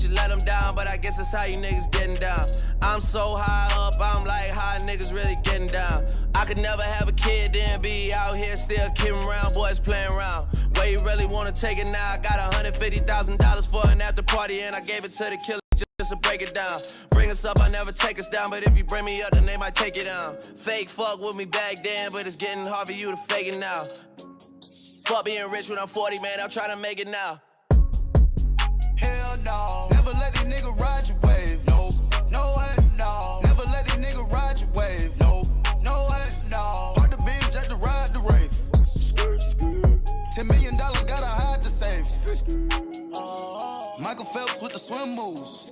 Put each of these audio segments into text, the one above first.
should let them down, but I guess that's how you niggas getting down. I'm so high up, I'm like, how niggas really getting down? I could never have a kid, then be out here still kidding around, boys playing around. Where you really wanna take it now? I got $150,000 for an after party, and I gave it to the killer just to break it down. Bring us up, I never take us down, but if you bring me up, then they might take it down. Fake fuck with me back then, but it's getting hard for you to fake it now. Fuck being rich when I'm 40, man, I'm trying to make it now. Hell no, never let these niggas ride your wave. No, no way, no. Never let these niggas ride your wave. No, no way, no. Park the beam just to ride the rave. $10 million gotta hide the safe. Michael Phelps with the swim moves.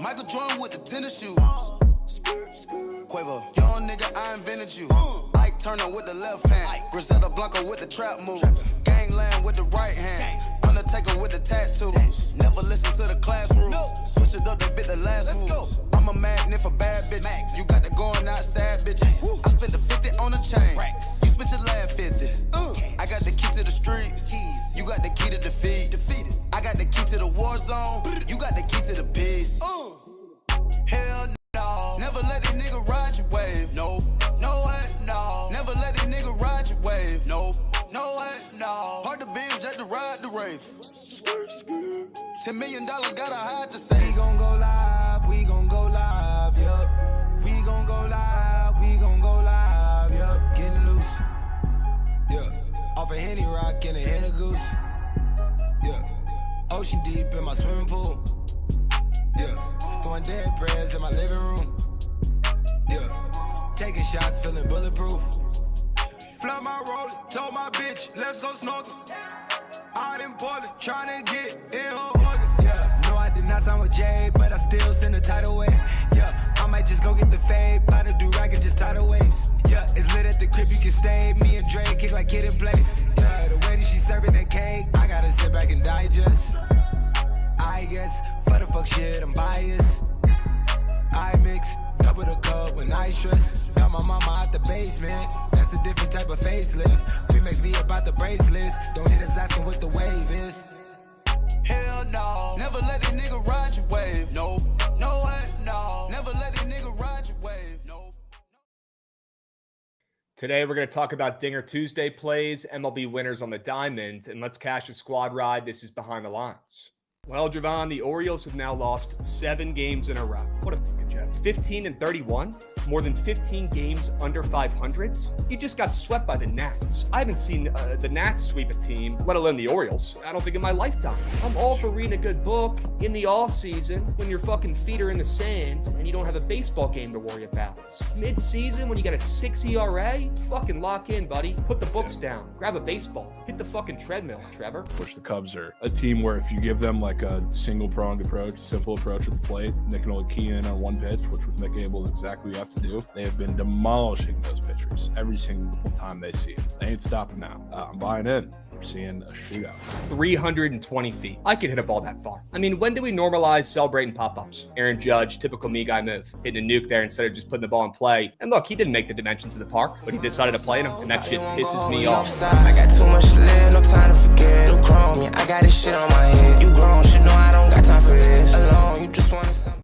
Michael Jordan with the tennis shoes. Quavo, young nigga, I invented you. Ike Turner with the left hand. Griselda Blanco with the trap moves. Gangland with the right hand. Undertaker with the tattoos. Never listen to the classroom. Switch it up, they bit the last move. I'm a magnet for bad bitch. You got the going outside, bitch. I spent the 50 on the chain. You spent your last 50. I got the key to the streets. You got the key to defeat. I got the key to the war zone. You got the key to the peace. Hell no. Never let these niggas ride your wave. No, no way, no. Never let these niggas ride your wave. No, no way, no. Park the beam just to ride the rave. $10 million gotta hide the safe. We gon' go live, we gon' go live, yup. We gon' go live, we gon' go live, yup. Getting loose, yeah. Off a Henny Rock and a Henny Goose, yeah. Ocean deep in my swimming pool, yeah. Throwing dead prayers in my living room, yeah. Taking shots, feeling bulletproof. Flood my roller, told my bitch, let's go snorkel. Out in Portland, trying to get in her organs, yeah. No, I did not sign with Jay, but I still send a tidal wave, yeah. I might just go get the fade, buy the do-rag and just tidal waves, yeah. It's lit at the crib, you can stay. Me and Dre kick like kid and play, yeah. The way that she serving that cake, I gotta sit back and digest. I guess, for the fuck shit, I'm biased. I mix, double the cup when I stress. Got my mama out the basement, that's a different type of facelift. Remix be about the bracelets, don't hit us asking what the wave is. Hell no, never let these niggas ride your wave. No, no way, no. Never let these niggas ride your wave. No. Today, we're going to talk about Dinger Tuesday plays, MLB winners on the diamond, and let's cash a squad ride. This is Behind the Lines. Well, Jovan, the Orioles have now lost 7 games in a row. What a fucking joke. 15-31, more than 15 games under 500. You just got swept by the Nats. I haven't seen the Nats sweep a team, let alone the Orioles, I don't think in my lifetime. I'm all for reading a good book in the off season when your fucking feet are in the sands and you don't have a baseball game to worry about. Mid-season when you got a 6 ERA, fucking lock in, buddy. Put the books down. Grab a baseball. Hit the fucking treadmill, Trevor. Which the Cubs are a team where if you give them like a single-pronged approach, simple approach at the plate, they can only key in on one pitch, which with Mick Abel is exactly what you have to do. They have been demolishing those pitchers every single time they see it. They ain't stopping now. I'm buying in. We're seeing a shootout. 320 feet. I could hit a ball that far. I mean, when do we normalize celebrating pop-ups? Aaron Judge, typical me guy move. Hitting a nuke there instead of just putting the ball in play. And look, he didn't make the dimensions of the park, but he decided to play in them, and that shit pisses me off. I got too much to live, no time to forget. New chrome, yeah, I got this shit on my head. You grown, shit, no, I don't got time for this. Alone, you just wanted something.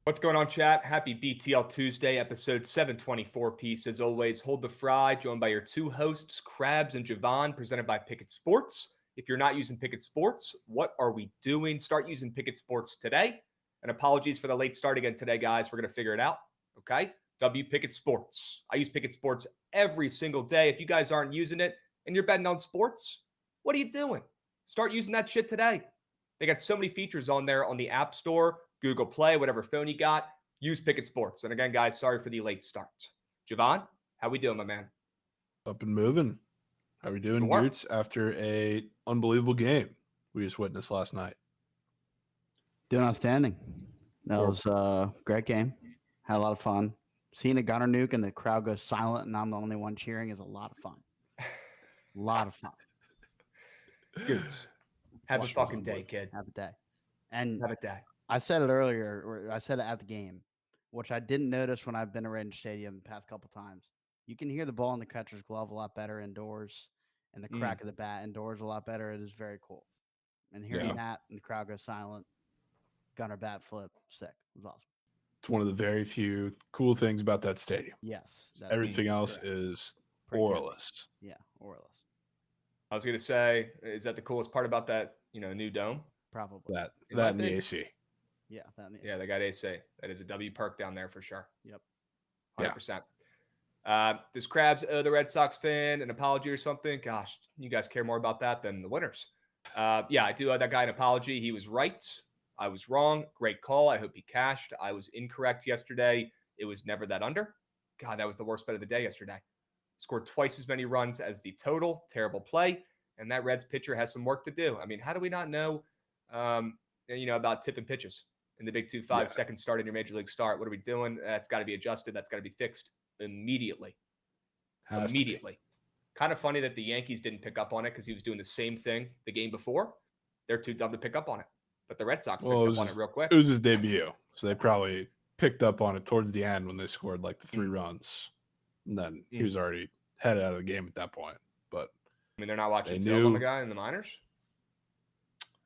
What's going on, chat? Happy BTL Tuesday, episode 724 piece. As always, hold the fry, joined by your two hosts, Krabs and Jovan, presented by Bookit Sports. If you're not using Bookit Sports, what are we doing? Start using Bookit Sports today. And apologies for the late start again today, guys. We're going to figure it out, okay? Bookit Sports. I use Bookit Sports every single day. If you guys aren't using it and you're betting on sports, what are you doing? Start using that shit today. They got so many features on there on the App Store, Google Play, whatever phone you got, use Bookit Sports. And again, guys, sorry for the late start. Jovan, how we doing, my man? Up and moving. How we doing, dudes? After a unbelievable game we just witnessed last night. Doing outstanding. That was a great game. Had a lot of fun. Seeing a gunner nuke and the crowd goes silent and I'm the only one cheering is a lot of fun. A lot of fun. Good. Have a fucking day, kid. Have a day. And have a day. I said it earlier, or I said it at the game, which I didn't notice when I've been around the stadium the past couple times. You can hear the ball in the catcher's glove a lot better indoors and the crack of the bat indoors a lot better. It is very cool. And hearing that and the crowd go silent, Gunner bat flip, sick. It was awesome. It's one of the very few cool things about that stadium. Yes. Everything else is auraless. Yeah, auraless. I was going to say, is that the coolest part about that, new dome? Probably. That and the AC. Yeah, that and the AC. Yeah, they got AC. That is a W perk down there for sure. Yep. 100%. Does Krabs owe the Red Sox fan an apology or something? Gosh, you guys care more about that than the winners. Yeah, I do owe that guy an apology. He was right. I was wrong. Great call. I hope he cashed. I was incorrect yesterday. It was never that under. God, that was the worst bet of the day yesterday. Scored twice as many runs as the total. Terrible play. And that Reds pitcher has some work to do. I mean, how do we not know, about tipping pitches in the big 2-5 second start in your major league start? What are we doing? That's got to be adjusted. That's got to be fixed immediately. Immediately. Kind of funny that the Yankees didn't pick up on it because he was doing the same thing the game before. They're too dumb to pick up on it. But the Red Sox picked up on it real quick. It was his debut. So they probably picked up on it towards the end when they scored like the 3 runs. And then he was already headed out of the game at that point. But I mean, they're not watching film on the guy in the minors?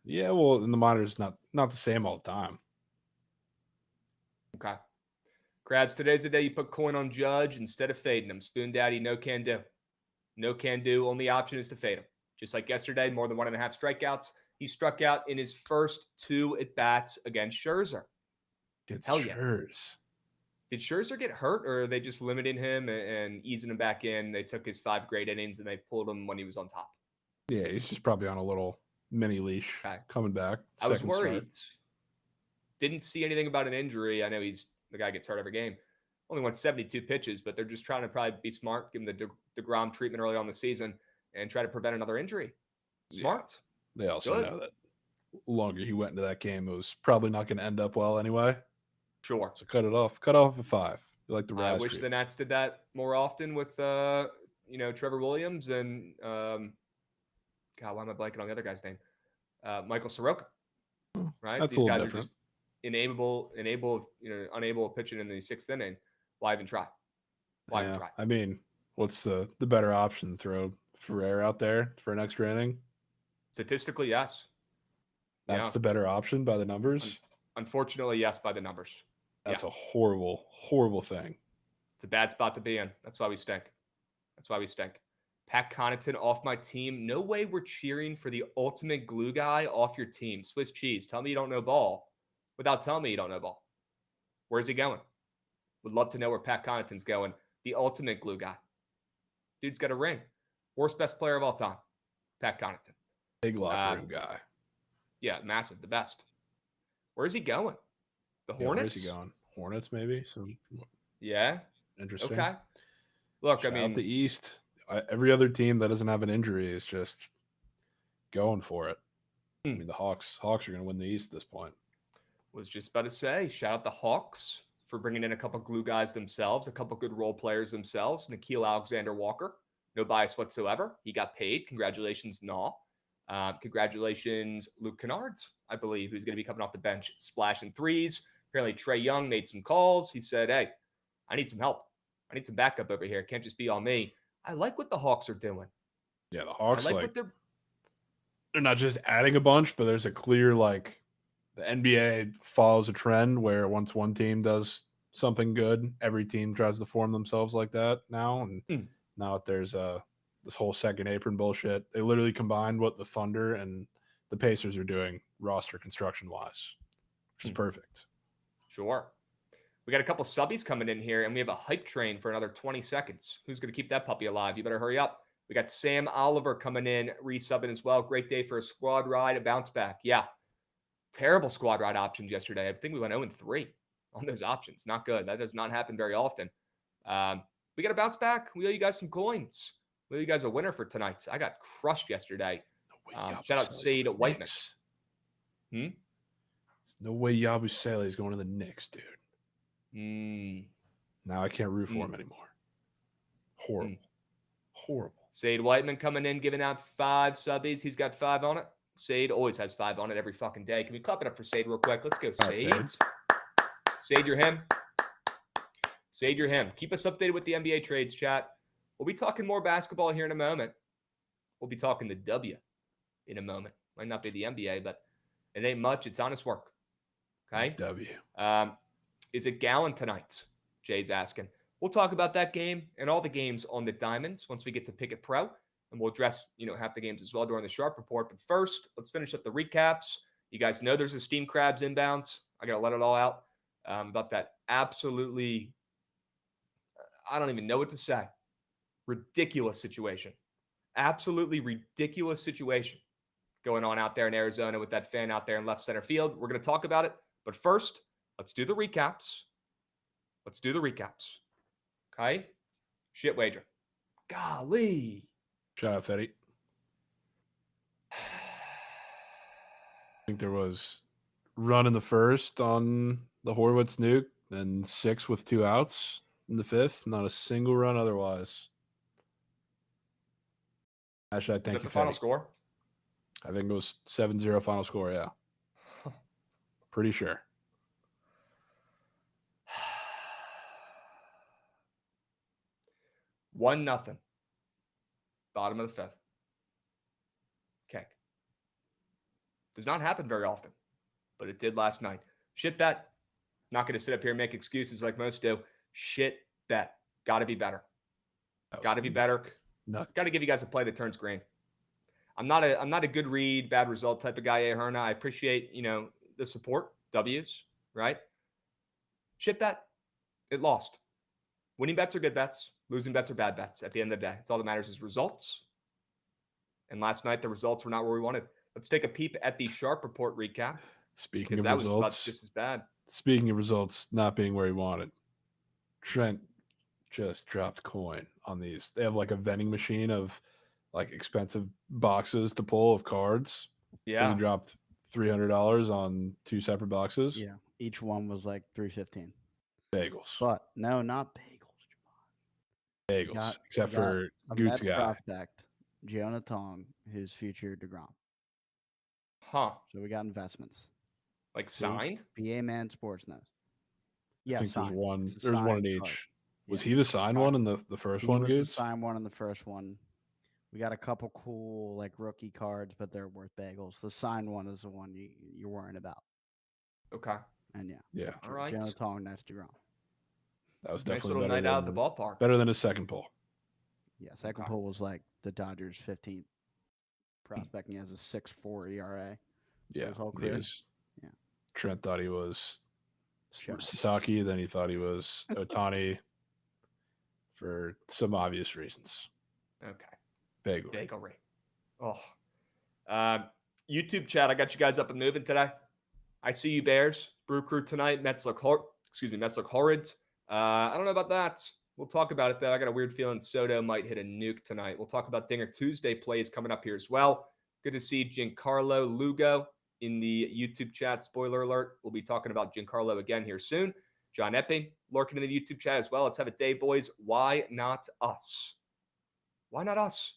Yeah, well, in the minors, not the same all the time. Okay. Krabs, today's the day you put coin on Judge instead of fading him. Spoon Daddy, no can do. No can do. Only option is to fade him. Just like yesterday, more than 1.5 strikeouts. He struck out in his first 2 at-bats against Scherzer. Hell yeah. Did Scherzer get hurt, or are they just limiting him and easing him back in? They took his 5 great innings, and they pulled him when he was on top. Yeah, he's just probably on a little mini leash coming back. I was worried. Didn't see anything about an injury. I know the guy gets hurt every game. Only went 72 pitches, but they're just trying to probably be smart, give him the DeGrom treatment early on the season, and try to prevent another injury. Smart. Yeah. They also know that the longer he went into that game, it was probably not going to end up well anyway. Sure. So cut it off. Cut off at 5. You like the I wish the Nats did that more often with, Trevor Williams and, God, why am I blanking on the other guy's name? Michael Soroka. Right? That's These guys different. are just unable pitching in the 6th inning. Why even try? Why even try? I mean, what's the better option? Throw Ferrer out there for an extra inning? Statistically, yes. That's the better option by the numbers? Unfortunately, yes, by the numbers. That's a horrible, horrible thing. It's a bad spot to be in. That's why we stink. Pat Connaughton off my team. No way we're cheering for the ultimate glue guy off your team. Swiss cheese. Tell me you don't know ball without telling me you don't know ball. Where's he going? Would love to know where Pat Connaughton's going. The ultimate glue guy. Dude's got a ring. Worst best player of all time. Pat Connaughton. Big locker room guy. Yeah, massive. The best. Where's he going? The Hornets? Where's he going? Hornets, maybe? Yeah. Interesting. Okay. Look, Shout out the East. Every other team that doesn't have an injury is just going for it. I mean, the Hawks are going to win the East at this point. Was just about to say, shout out the Hawks for bringing in a couple glue guys themselves, a couple good role players themselves. Nikhil Alexander-Walker, no bias whatsoever. He got paid. Congratulations, Naw. Congratulations, Luke Kennards, I believe, who's going to be coming off the bench, splashing threes. Apparently, Trae Young made some calls. He said, hey, I need some help. I need some backup over here. It can't just be all me. I like what the Hawks are doing. Yeah, the Hawks, what they're not just adding a bunch, but there's a clear, the NBA follows a trend where once one team does something good, every team tries to form themselves like that now. And now that there's this whole second apron bullshit, they literally combined what the Thunder and the Pacers are doing roster construction-wise, which is perfect. Sure. We got a couple subbies coming in here, and we have a hype train for another 20 seconds. Who's going to keep that puppy alive? You better hurry up. We got Sam Oliver coming in, resubbing as well. Great day for a squad ride, a bounce back. Yeah. Terrible squad ride options yesterday. I think we went 0-3 on those options. Not good. That does not happen very often. We got a bounce back. We owe you guys some coins. We owe you guys a winner for tonight. I got crushed yesterday. Shout out Sade Whiteman. There's no way Yabusele is going to the Knicks, dude. Now I can't root for him anymore. Horrible. Sade Whiteman coming in, giving out 5 subbies. He's got 5 on it. Sade always has 5 on it every fucking day. Can we clap it up for Sade real quick? Let's go, Sade. Sade, you're him. Sade, you're him. Keep us updated with the NBA trades, chat. We'll be talking more basketball here in a moment. We'll be talking the W in a moment. Might not be the NBA, but it ain't much. It's honest work. Okay. W. Is it Gallon tonight? Jay's asking. We'll talk about that game and all the games on the Diamonds once we get to Pickett Pro, and we'll address, half the games as well during the Sharp Report. But first, let's finish up the recaps. You guys know there's a Steam Krabs inbounds. I got to let it all out about that absolutely, I don't even know what to say, ridiculous situation. Absolutely ridiculous situation going on out there in Arizona with that fan out there in left center field. We're going to talk about it. But first, let's do the recaps. Okay? Shit wager. Golly. Shout out, Fetty. I think there was run in the first on the Horwitz nuke, then 6 with 2 outs in the 5th. Not a single run otherwise. Actually, I think Is that the final score? I think it was 7-0 final score, yeah. Pretty sure. 1-0. Bottom of the 5th. Okay. Does not happen very often, but it did last night. Shit bet. Not going to sit up here and make excuses like most do. Shit bet. Got to be better. Got to be better. Got to give you guys a play that turns green. I'm not a good read, bad result type of guy, Herna. I appreciate, the support, W's, right? Shit bet. It lost. Winning bets are good bets. Losing bets are bad bets. At the end of the day, it's all that matters is results. And last night, the results were not where we wanted. Let's take a peep at the Sharp Report recap. Speaking of that results, was about just as bad. Speaking of results not being where he wanted, Trent just dropped coin on these. They have like a vending machine of like expensive boxes to pull of cards. Yeah. He dropped $300 on 2 separate boxes. Yeah. Each one was like $3.15. Bagels. But no, not bagels. Bagels. Except for Goots guy. Prospect, Jonah Tong, who's future DeGrom. Huh. So we got investments. Like signed? PA Man Sports knows. Yeah, I think signed. there's one in each. Card. Was he the signed one in the first one, He was Goots? the signed one in the first one. We got a couple cool like rookie cards, but they're worth bagels. The signed one is the one you're worrying about. Okay. And yeah. All right. Jonah Tong, that's DeGrom. That was nice definitely little night out at the ballpark. Better than his second pull. Yeah, second pull was like the Dodgers' 15th prospect, and he has a 6.4 ERA. Yeah, yeah. Trent thought he was Sasaki, then he thought he was Ohtani for some obvious reasons. Okay. Bagelry. Oh. YouTube chat, I got you guys up and moving today. I see you Bears. Brew Crew tonight. Mets look horrid. I don't know about that. We'll talk about it, though. I got a weird feeling Soto might hit a nuke tonight. We'll talk about Dinger Tuesday plays coming up here as well. Good to see Giancarlo Lugo in the YouTube chat. Spoiler alert. We'll be talking about Giancarlo again here soon. John Epping lurking in the YouTube chat as well. Let's have a day, boys. Why not us? Why not us?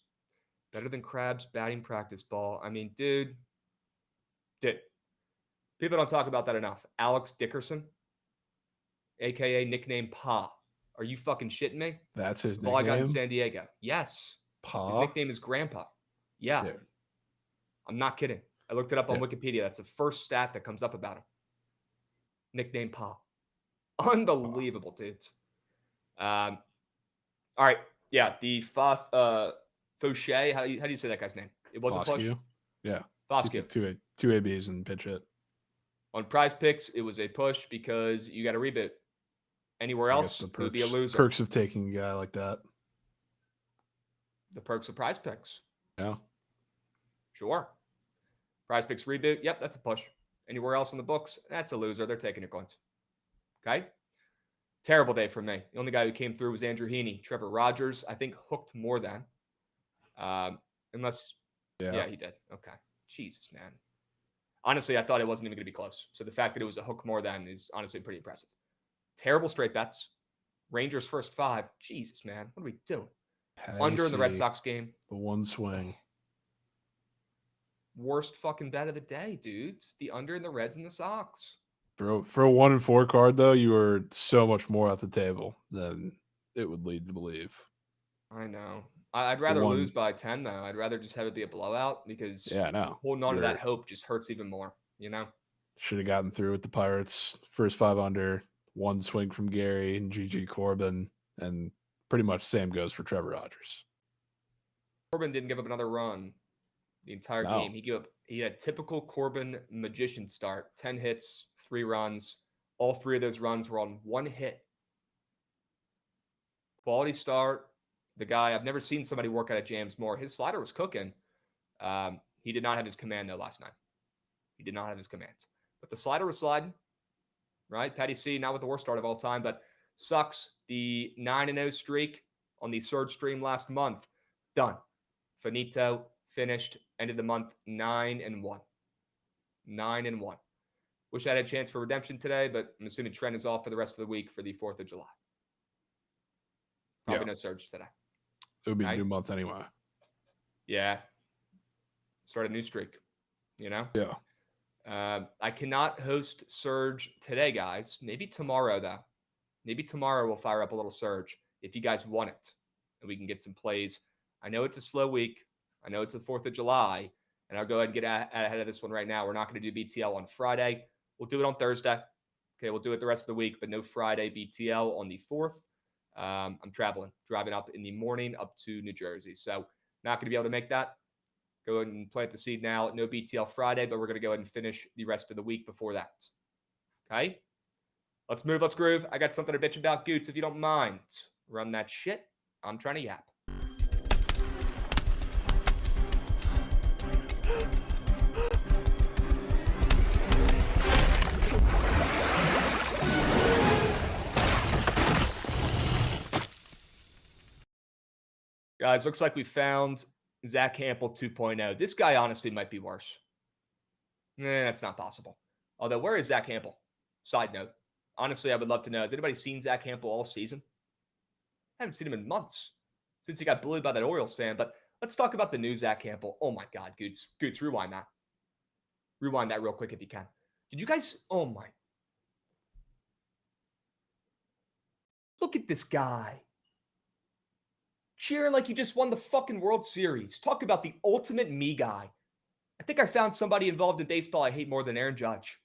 Better than Krabs batting practice ball. I mean, dude. People don't talk about that enough. Alex Dickerson, a.k.a. nickname Pa. Are you fucking shitting me? That's his nickname? All I got in San Diego. Yes. Pa? His nickname is Grandpa. Yeah. Dude. I'm not kidding. I looked it up on Wikipedia. That's the first stat that comes up about him. Nickname Pa. Unbelievable, dudes. All right. Yeah, the Fauché. How do you say that guy's name? It was Foscue. A push? Yeah. Foscue. Two ABs and pitch it. On Prize Picks, it was a push because you got to reboot. Anywhere else, it would be a loser. Perks of taking a guy like that. The perks of Prize Picks. Yeah. Sure. Prize Picks reboot. Yep, that's a push. Anywhere else in the books, that's a loser. They're taking your coins. Okay? Terrible day for me. The only guy who came through was Andrew Heaney. Trevor Rogers, I think, hooked more than. Unless, yeah, he did. Okay. Jesus, man. Honestly, I thought it wasn't even going to be close. So the fact that it was a hook more than is honestly pretty impressive. Terrible straight bets. Rangers first 5. Jesus, man. What are we doing? Under in the Red Sox game. The one swing. Worst fucking bet of the day, dudes. The under in the Reds and the Sox. For a 1-4 card, though, you were so much more at the table than it would lead to believe. I know. I'd rather lose by 10, though. I'd rather just have it be a blowout because holding on to that hope just hurts even more, you know? Should have gotten through with the Pirates. First 5 under, 1 swing from Gary and Gigi Corbin, and pretty much same goes for Trevor Rogers. Corbin didn't give up another run the entire game. He had a typical Corbin magician start, 10 hits, 3 runs. All 3 of those runs were on 1 hit. Quality start. The guy, I've never seen somebody work out of jams more. His slider was cooking. He did not have his command, though, last night. He did not have his command. But the slider was sliding, right? Patty C, not with the worst start of all time, but sucks. The 9-0 streak on the Surge stream last month, done. Finito, finished, ended the month 9-1. 9-1. Wish I had a chance for redemption today, but I'm assuming Trent is off for the rest of the week for the 4th of July. Probably no Surge today. It would be a new month anyway. Yeah. Start a new streak, you know? Yeah. I cannot host Surge today, guys. Maybe tomorrow, though. Maybe tomorrow we'll fire up a little Surge if you guys want it, and we can get some plays. I know it's a slow week. I know it's the 4th of July, and I'll go ahead and get ahead of this one right now. We're not going to do BTL on Friday. We'll do it on Thursday. Okay, we'll do it the rest of the week, but no Friday BTL on the 4th. I'm driving up in the morning up to New Jersey. So not going to be able to make that. Go ahead and plant the seed now. No BTL Friday, but we're going to go ahead and finish the rest of the week before that. Okay? Let's move. Let's groove. I got something to bitch about, Goots, if you don't mind. Run that shit. I'm trying to yap. Guys, looks like we found Zach Campbell 2.0. This guy honestly might be worse. That's not possible. Although, where is Zach Campbell? Side note. Honestly, I would love to know. Has anybody seen Zach Campbell all season? I haven't seen him in months since he got bullied by that Orioles fan. But let's talk about the new Zach Campbell. Oh, my God, Goots. Goots, rewind that. Rewind that real quick if you can. Did you guys? Oh, my. Look at this guy. Cheering like he just won the fucking World Series. Talk about the ultimate me guy. I think I found somebody involved in baseball I hate more than Aaron Judge.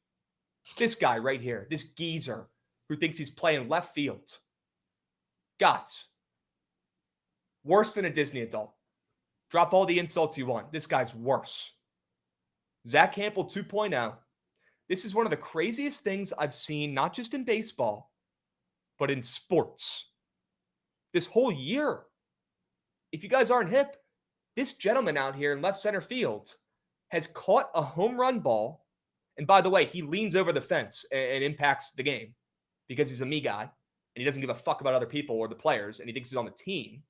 This guy right here. This geezer who thinks he's playing left field. Guys. Worse than a Disney adult. Drop all the insults you want. This guy's worse. Zach Campbell 2.0. This is one of the craziest things I've seen, not just in baseball, but in sports. This whole year. If you guys aren't hip, this gentleman out here in left center field has caught a home run ball. And by the way, he leans over the fence and impacts the game because he's a me guy and he doesn't give a fuck about other people or the players and he thinks he's on the team.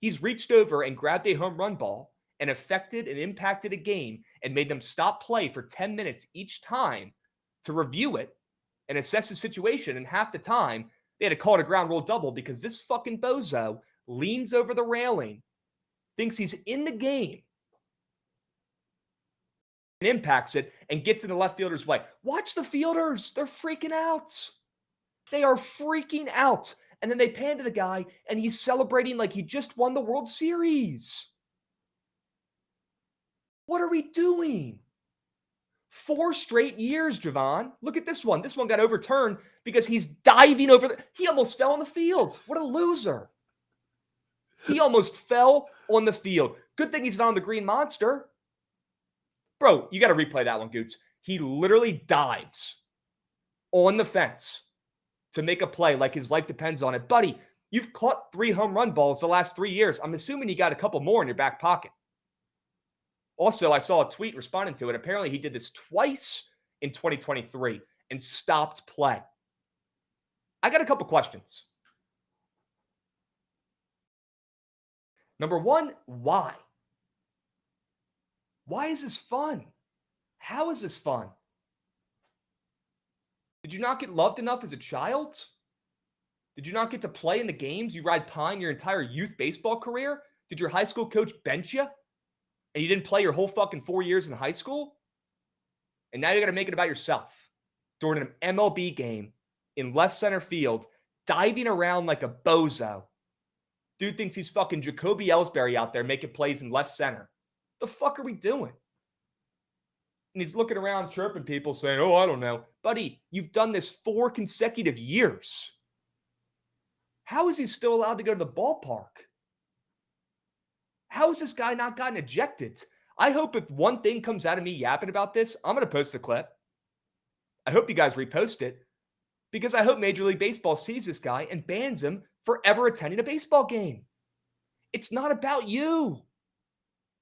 He's reached over and grabbed a home run ball and affected and impacted a game and made them stop play for 10 minutes each time to review it and assess the situation. And half the time, they had to call it a ground rule double because this fucking bozo leans over the railing, thinks he's in the game, and impacts it and gets in the left fielder's way. Watch the fielders. They're freaking out. They are freaking out. And then they pan to the guy, and he's celebrating like he just won the World Series. What are we doing? 4 straight years, Jovan. Look at this one. This one got overturned because he's diving over. He almost fell on the field. What a loser. He almost fell on the field. Good thing he's not on the Green Monster. Bro, you got to replay that one, Goots. He literally dives on the fence to make a play like his life depends on it. Buddy, you've caught 3 home run balls the last 3 years. I'm assuming you got a couple more in your back pocket. Also, I saw a tweet responding to it. Apparently, he did this twice in 2023 and stopped play. I got a couple questions. Number one, why? Why is this fun? How is this fun? Did you not get loved enough as a child? Did you not get to play in the games you ride pine your entire youth baseball career? Did your high school coach bench you? And you didn't play your whole fucking 4 years in high school? And now you got to make it about yourself during an MLB game in left center field, diving around like a bozo Dude thinks he's fucking Jacoby Ellsbury out there making plays in left center. The fuck are we doing? And he's looking around chirping people saying, oh, I don't know. Buddy, you've done this 4 consecutive years. How is he still allowed to go to the ballpark? How has this guy not gotten ejected? I hope if one thing comes out of me yapping about this, I'm going to post the clip. I hope you guys repost it because I hope Major League Baseball sees this guy and bans him for ever attending a baseball game. It's not about you.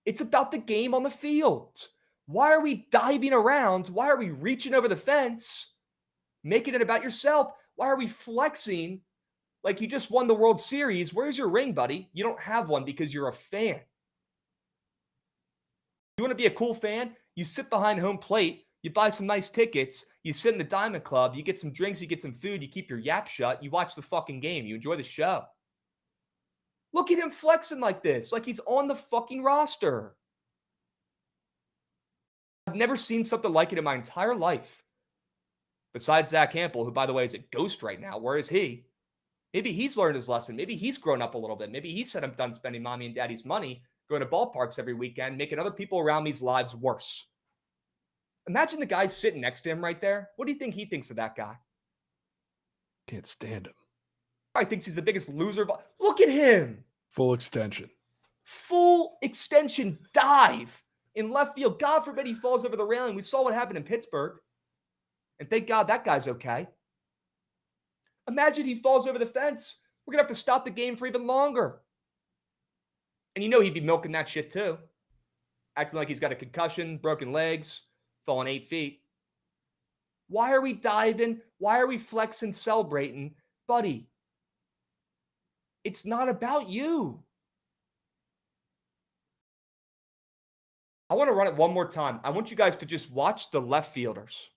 It's about the game on the field. Why are we diving around? Why are we reaching over the fence, making it about yourself? Why are we flexing like you just won the World Series? Where's your ring, buddy? You don't have one because you're a fan. You want to be a cool fan? You sit behind home plate, you buy some nice tickets, you sit in the Diamond Club, you get some drinks, you get some food, you keep your yap shut, you watch the fucking game, you enjoy the show. Look at him flexing like this, like he's on the fucking roster. I've never seen something like it in my entire life. Besides Zach Campbell, who, by the way, is a ghost right now. Where is he? Maybe he's learned his lesson. Maybe he's grown up a little bit. Maybe he said, I'm done spending mommy and daddy's money, going to ballparks every weekend, making other people around me's lives worse. Imagine the guy sitting next to him right there. What do you think he thinks of that guy? Can't stand him. Probably thinks he's the biggest loser. Look at him. Full extension. Full extension dive in left field. God forbid he falls over the railing. We saw what happened in Pittsburgh. And thank God that guy's okay. Imagine he falls over the fence. We're going to have to stop the game for even longer. And you know he'd be milking that shit too. Acting like he's got a concussion, broken legs, falling 8 feet. Why are we diving? Why are we flexing, celebrating? Buddy, it's not about you. I want to run it one more time. I want you guys to just watch the left fielders.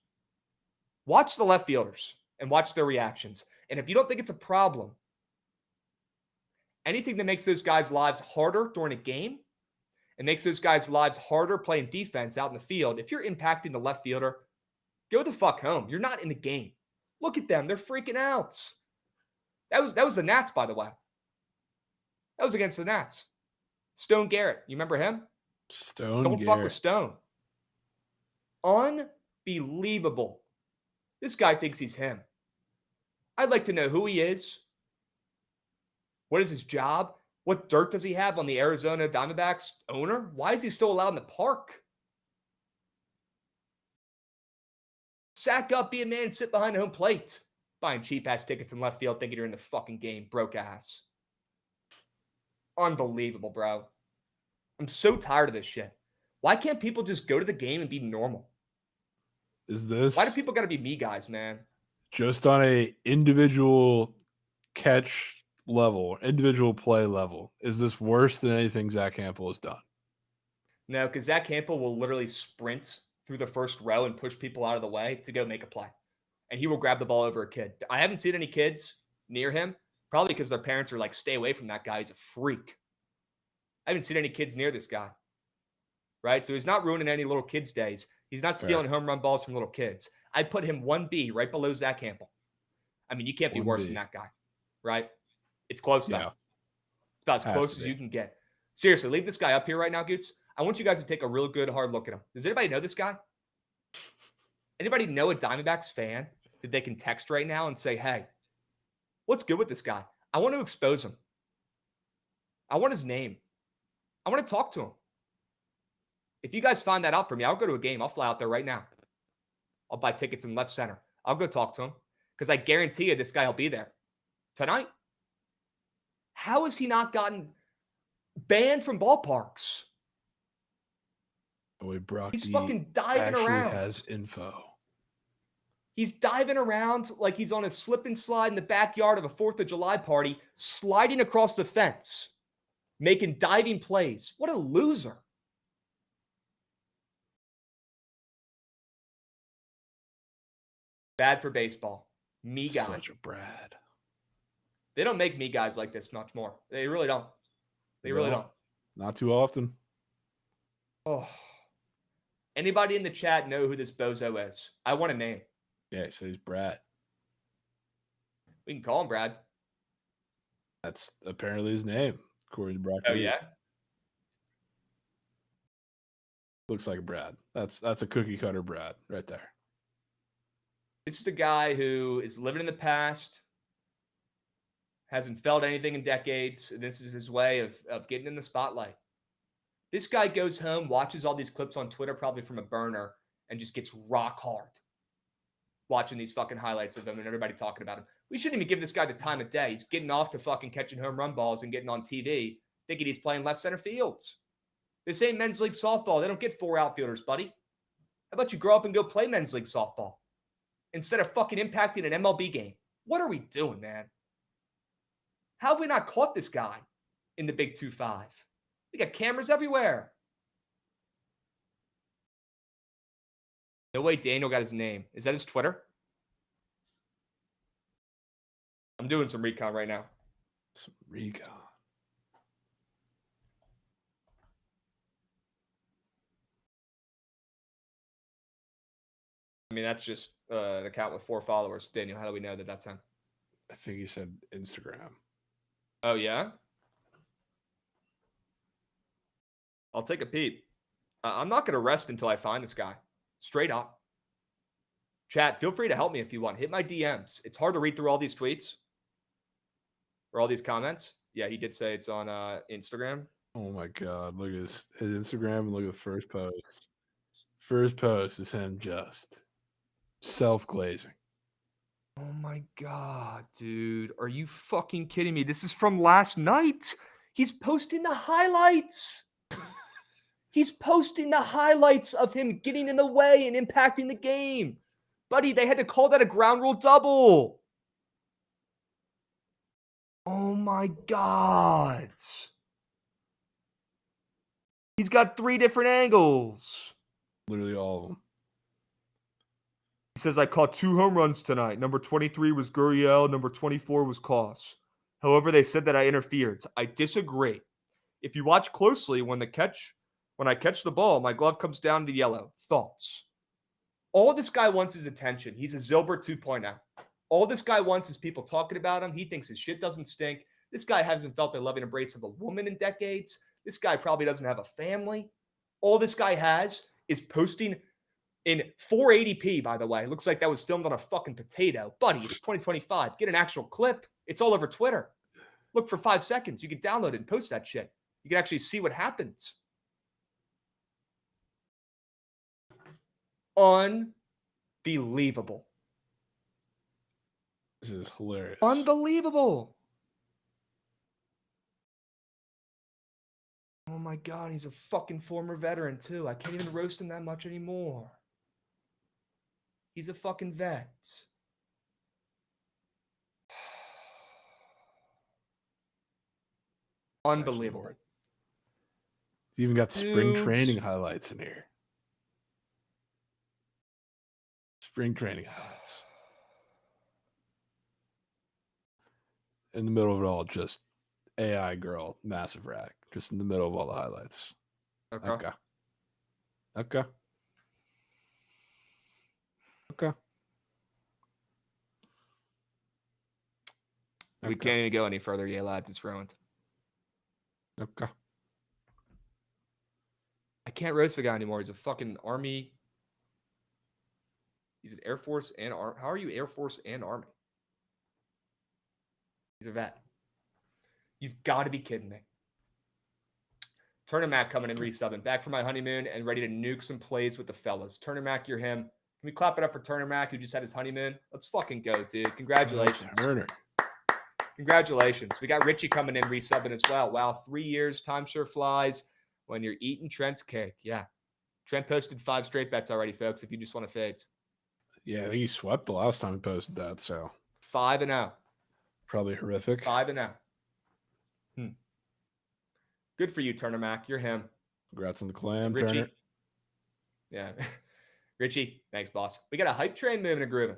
Watch the left fielders and watch their reactions. And if you don't think it's a problem, anything that makes those guys' lives harder during a game and makes those guys' lives harder playing defense out in the field, if you're impacting the left fielder, go the fuck home. You're not in the game. Look at them. They're freaking out. That was the Nats, by the way. That was against the Nats. Stone Garrett. You remember him? Don't fuck with Stone. Unbelievable. This guy thinks he's him. I'd like to know who he is. What is his job? What dirt does he have on the Arizona Diamondbacks owner? Why is he still allowed in the park? Sack up, be a man, and sit behind home plate. Buying cheap-ass tickets in left field thinking you're in the fucking game. Broke ass. Unbelievable, bro. I'm so tired of this shit. Why can't people just go to the game and be normal? Why do people got to be me guys, man? Just on a individual catch level, individual play level, is this worse than anything Zach Campbell has done? No, because Zach Campbell will literally sprint through the first row and push people out of the way to go make a play. And he will grab the ball over a kid. I haven't seen any kids near him, probably because their parents are like, stay away from that guy. He's a freak. I haven't seen any kids near this guy. Right? So he's not ruining any little kids' days. He's not stealing home run balls from little kids. I put him 1B right below Zach Campbell. I mean, you can't be worse than that guy. Right? It's close, though. It's about as close as you can get. Seriously, leave this guy up here right now, Goots. I want you guys to take a real good, hard look at him. Does anybody know this guy? Anybody know a Diamondbacks fan that they can text right now and say, hey, what's good with this guy? I want to expose him. I want his name. I want to talk to him. If you guys find that out for me, I'll go to a game. I'll fly out there right now. I'll buy tickets in left center. I'll go talk to him because I guarantee you this guy will be there tonight. How has he not gotten banned from ballparks? Boy, Brock, he's fucking diving around. Has info. He's diving around like he's on a slip and slide in the backyard of a 4th of July party, sliding across the fence, making diving plays. What a loser. Bad for baseball. Me guy. Such a Brad. They don't make me guys like this much more. They really don't. They really don't. Not too often. Oh. Anybody in the chat know who this bozo is? I want a name. Yeah, so he's Brad. We can call him Brad. That's apparently his name, according to Brock. Oh, yeah? Looks like Brad. That's a cookie cutter Brad right there. This is a guy who is living in the past, hasn't felt anything in decades. This is his way of getting in the spotlight. This guy goes home, watches all these clips on Twitter, probably from a burner, and just gets rock hard watching these fucking highlights of him and everybody talking about him. We shouldn't even give this guy the time of day. He's getting off to fucking catching home run balls and getting on TV, thinking he's playing left center fields. This ain't men's league softball. They don't get 4 outfielders, buddy. How about you grow up and go play men's league softball instead of fucking impacting an MLB game? What are we doing, man? How have we not caught this guy in the Big 2-5? We got cameras everywhere. No way Daniel got his name. Is that his Twitter? I'm doing some recon right now. Some recon. I mean, that's just an account with 4 followers. Daniel, how do we know that that's him? I think you said Instagram. Oh, yeah? I'll take a peep. I'm not going to rest until I find this guy. Straight up. Chat, feel free to help me if you want. Hit my DMs. It's hard to read through all these tweets or all these comments. Yeah, he did say it's on Instagram. Oh, my God. Look at his Instagram and look at the first post. First post is him just self-glazing. Oh, my God, dude. Are you fucking kidding me? This is from last night. He's posting the highlights. He's posting the highlights of him getting in the way and impacting the game. Buddy, they had to call that a ground rule double. Oh, my God. He's got 3 different angles. Literally all of them. He says, I caught 2 home runs tonight. Number 23 was Gurriel. Number 24 was Koss. However, they said that I interfered. I disagree. If you watch closely, when I catch the ball, my glove comes down to the yellow. Thoughts? All this guy wants is attention. He's a Zilbert 2.0. All this guy wants is people talking about him. He thinks his shit doesn't stink. This guy hasn't felt the loving embrace of a woman in decades. This guy probably doesn't have a family. All this guy has is posting in 480p, by the way. Looks like that was filmed on a fucking potato. Buddy, it's 2025. Get an actual clip. It's all over Twitter. Look for 5 seconds. You can download it and post that shit. You can actually see what happens. Unbelievable. This is hilarious. Unbelievable. Oh my God, he's a fucking former veteran too. I can't even roast him that much anymore. He's a fucking vet. Unbelievable. You even got spring training highlights in here. Spring training highlights. In the middle of it all, just AI girl, massive rack, just in the middle of all the highlights. Okay. We can't even go any further, yeah, lads. It's ruined. Okay. I can't roast the guy anymore. He's a fucking Army. He's an Air Force and Army. How are you Air Force and Army? He's a vet. You've got to be kidding me. Turner Mac coming in resubbing. Back from my honeymoon and ready to nuke some plays with the fellas. Turner Mac, you're him. Can we clap it up for Turner Mac, who just had his honeymoon? Let's fucking go, dude. Congratulations. Turner. Congratulations. We got Richie coming in resubbing as well. Wow, 3 years. Time sure flies when you're eating Trent's cake. Yeah. Trent posted 5 straight bets already, folks, if you just want to fade. Yeah, I think he swept the last time he posted that, so. 5-0. Probably horrific. 5-0. Good for you, Turner Mac. You're him. Congrats on the clam, Richie. Turner. Yeah. Richie, thanks, boss. We got a hype train moving and grooving.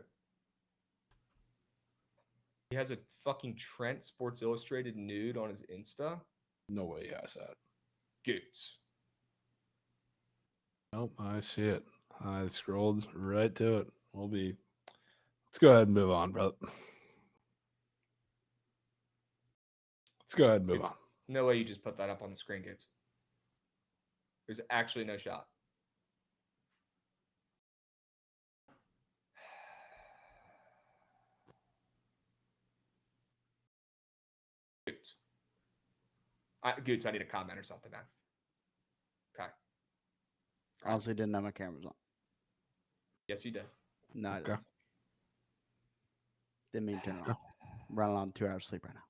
He has a fucking Trent Sports Illustrated nude on his Insta. No way he has that. Goots. Nope, I see it. I scrolled right to it. Let's go ahead and move on, brother. Let's go ahead and move on. No way you just put that up on the screen, kids. There's actually no shot. Goots, I need a comment or something, man. Okay. Honestly, didn't know my camera was on. Yes, you did. No, I Okay. didn't mean to turn it off. I'm running on 2 hours sleep right now.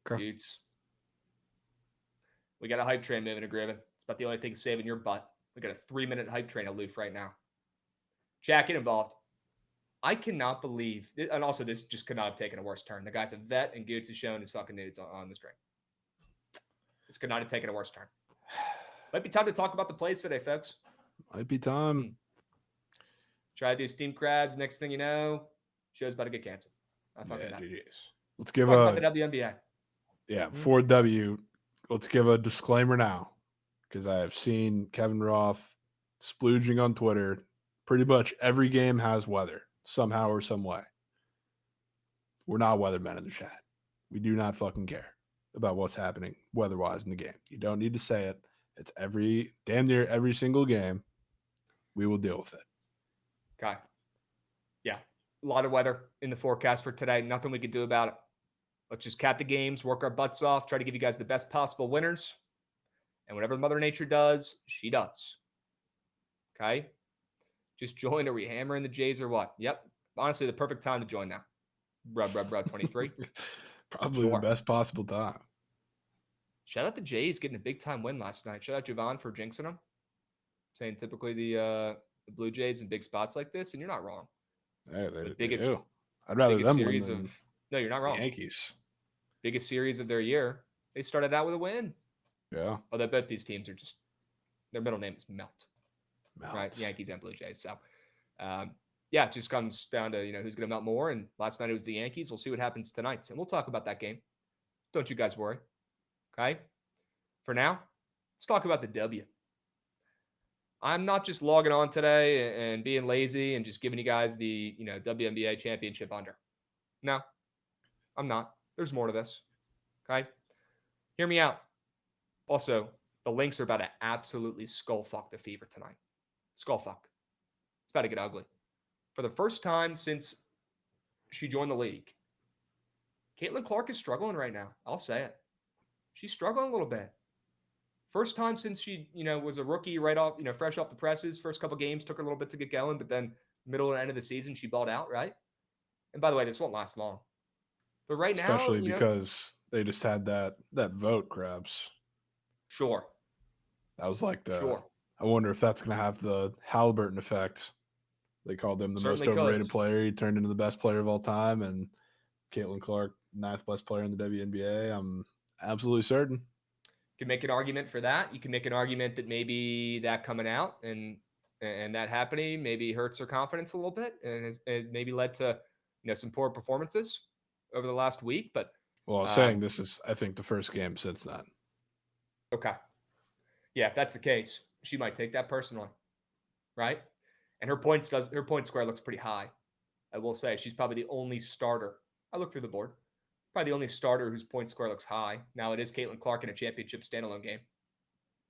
Okay. Dudes. We got a hype train moving to Griffin. It's about the only thing saving your butt. We got a 3-minute hype train aloof right now. Jack, get involved. I cannot believe, and also this just could not have taken a worse turn. The guy's a vet, and Goots has shown his fucking nudes on the screen. This could not have taken a worse turn. Might be time to talk about the plays today, folks. Might be time. Try to do steamed crabs. Next thing you know, show's about to get canceled. I fucking know. Let's give Talk about the WNBA. Yeah, before W, let's give a disclaimer now, because I have seen Kevin Roth splooging on Twitter. Pretty much every game has weather somehow or some way. We're not weathermen in the chat. We do not fucking care about what's happening weather-wise in the game. You don't need to say it. It's damn near every single game. We will deal with it. Okay. Yeah. A lot of weather in the forecast for today. Nothing we can do about it. Let's just cap the games, work our butts off, try to give you guys the best possible winners. And whatever Mother Nature does, she does. Okay? Just join. Are we hammering the Jays or what? Yep. Honestly, the perfect time to join now. Bruh, 23. Probably the best possible time. Shout out the Jays getting a big-time win last night. Shout out Jovan for jinxing them. Saying typically the Blue Jays in big spots like this, and you're not wrong. Hey, the biggest, do. I'd rather them win series than no, you're not wrong. Yankees. Biggest series of their year. They started out with a win. Yeah. Although I bet these teams are just, their middle name is Melt. Melt. Right? Yankees and Blue Jays. So, yeah, it just comes down to, who's going to melt more. And last night it was the Yankees. We'll see what happens tonight. And we'll talk about that game. Don't you guys worry. Okay? For now, let's talk about the W. I'm not just logging on today and being lazy and just giving you guys the, WNBA championship under. No, I'm not. There's more to this. Okay? Hear me out. Also, the Lynx are about to absolutely skull fuck the Fever tonight. Skull fuck. It's about to get ugly. For the first time since she joined the league, Caitlin Clark is struggling right now. I'll say it. She's struggling a little bit. First time since she, was a rookie right off, fresh off the presses. First couple games took her a little bit to get going, but then middle and end of the season, she balled out, right? And by the way, this won't last long. But right now, especially because they just had that vote, Krabs. Sure. That was like Sure. I wonder if that's going to have the Halliburton effect. They called him the Certainly most overrated player. He turned into the best player of all time, and Caitlin Clark, 9th best player in the WNBA. I'm absolutely certain. You can make an argument for that. You can make an argument that maybe that coming out and that happening maybe hurts her confidence a little bit and has maybe led to some poor performances over the last week. But I was saying this is, I think, the first game since then. Okay. Yeah, if that's the case, she might take that personally, right? And her point square looks pretty high. I will say she's probably the only starter. I look through the board. Probably the only starter whose point square looks high. Now it is Caitlin Clark in a championship standalone game.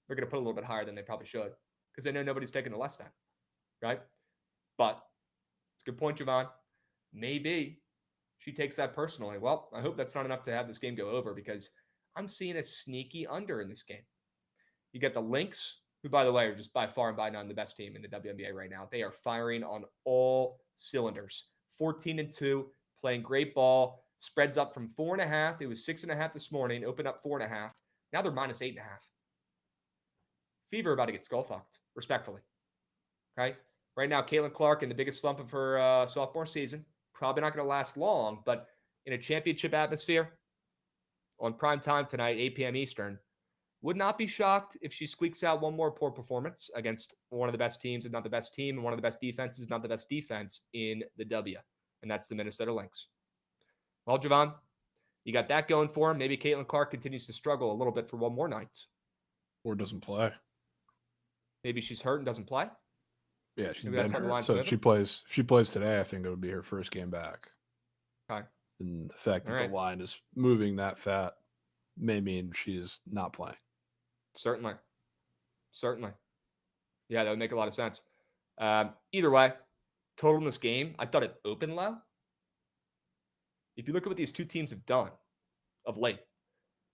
They're going to put a little bit higher than they probably should because they know nobody's taking the less than, right? But it's a good point, Jovan. Maybe she takes that personally. Well, I hope that's not enough to have this game go over because I'm seeing a sneaky under in this game. You get the Lynx, who, by the way, are just by far and by none the best team in the WNBA right now. They are firing on all cylinders. 14-2, playing great ball. Spreads up from 4.5. It was 6.5 this morning. Opened up 4.5. Now they're minus 8.5. Fever about to get skull fucked, respectfully. Okay? Right now, Caitlin Clark in the biggest slump of her sophomore season. Probably not going to last long, but in a championship atmosphere on prime time tonight, 8 p.m. Eastern, would not be shocked if she squeaks out one more poor performance against one of the best teams, and not the best team, and one of the best defenses, not the best defense in the W, and that's the Minnesota Lynx. Well, Jovan, you got that going for him. Maybe Caitlin Clark continues to struggle a little bit for one more night. Or doesn't play. Maybe she's hurt and doesn't play. Yeah, she's been hurt. So if she plays today, I think it would be her first game back. Okay. And the fact that All right. the line is moving that fat may mean she is not playing. Certainly. Yeah, that would make a lot of sense. Either way, total in this game, I thought it opened low. If you look at what these two teams have done of late,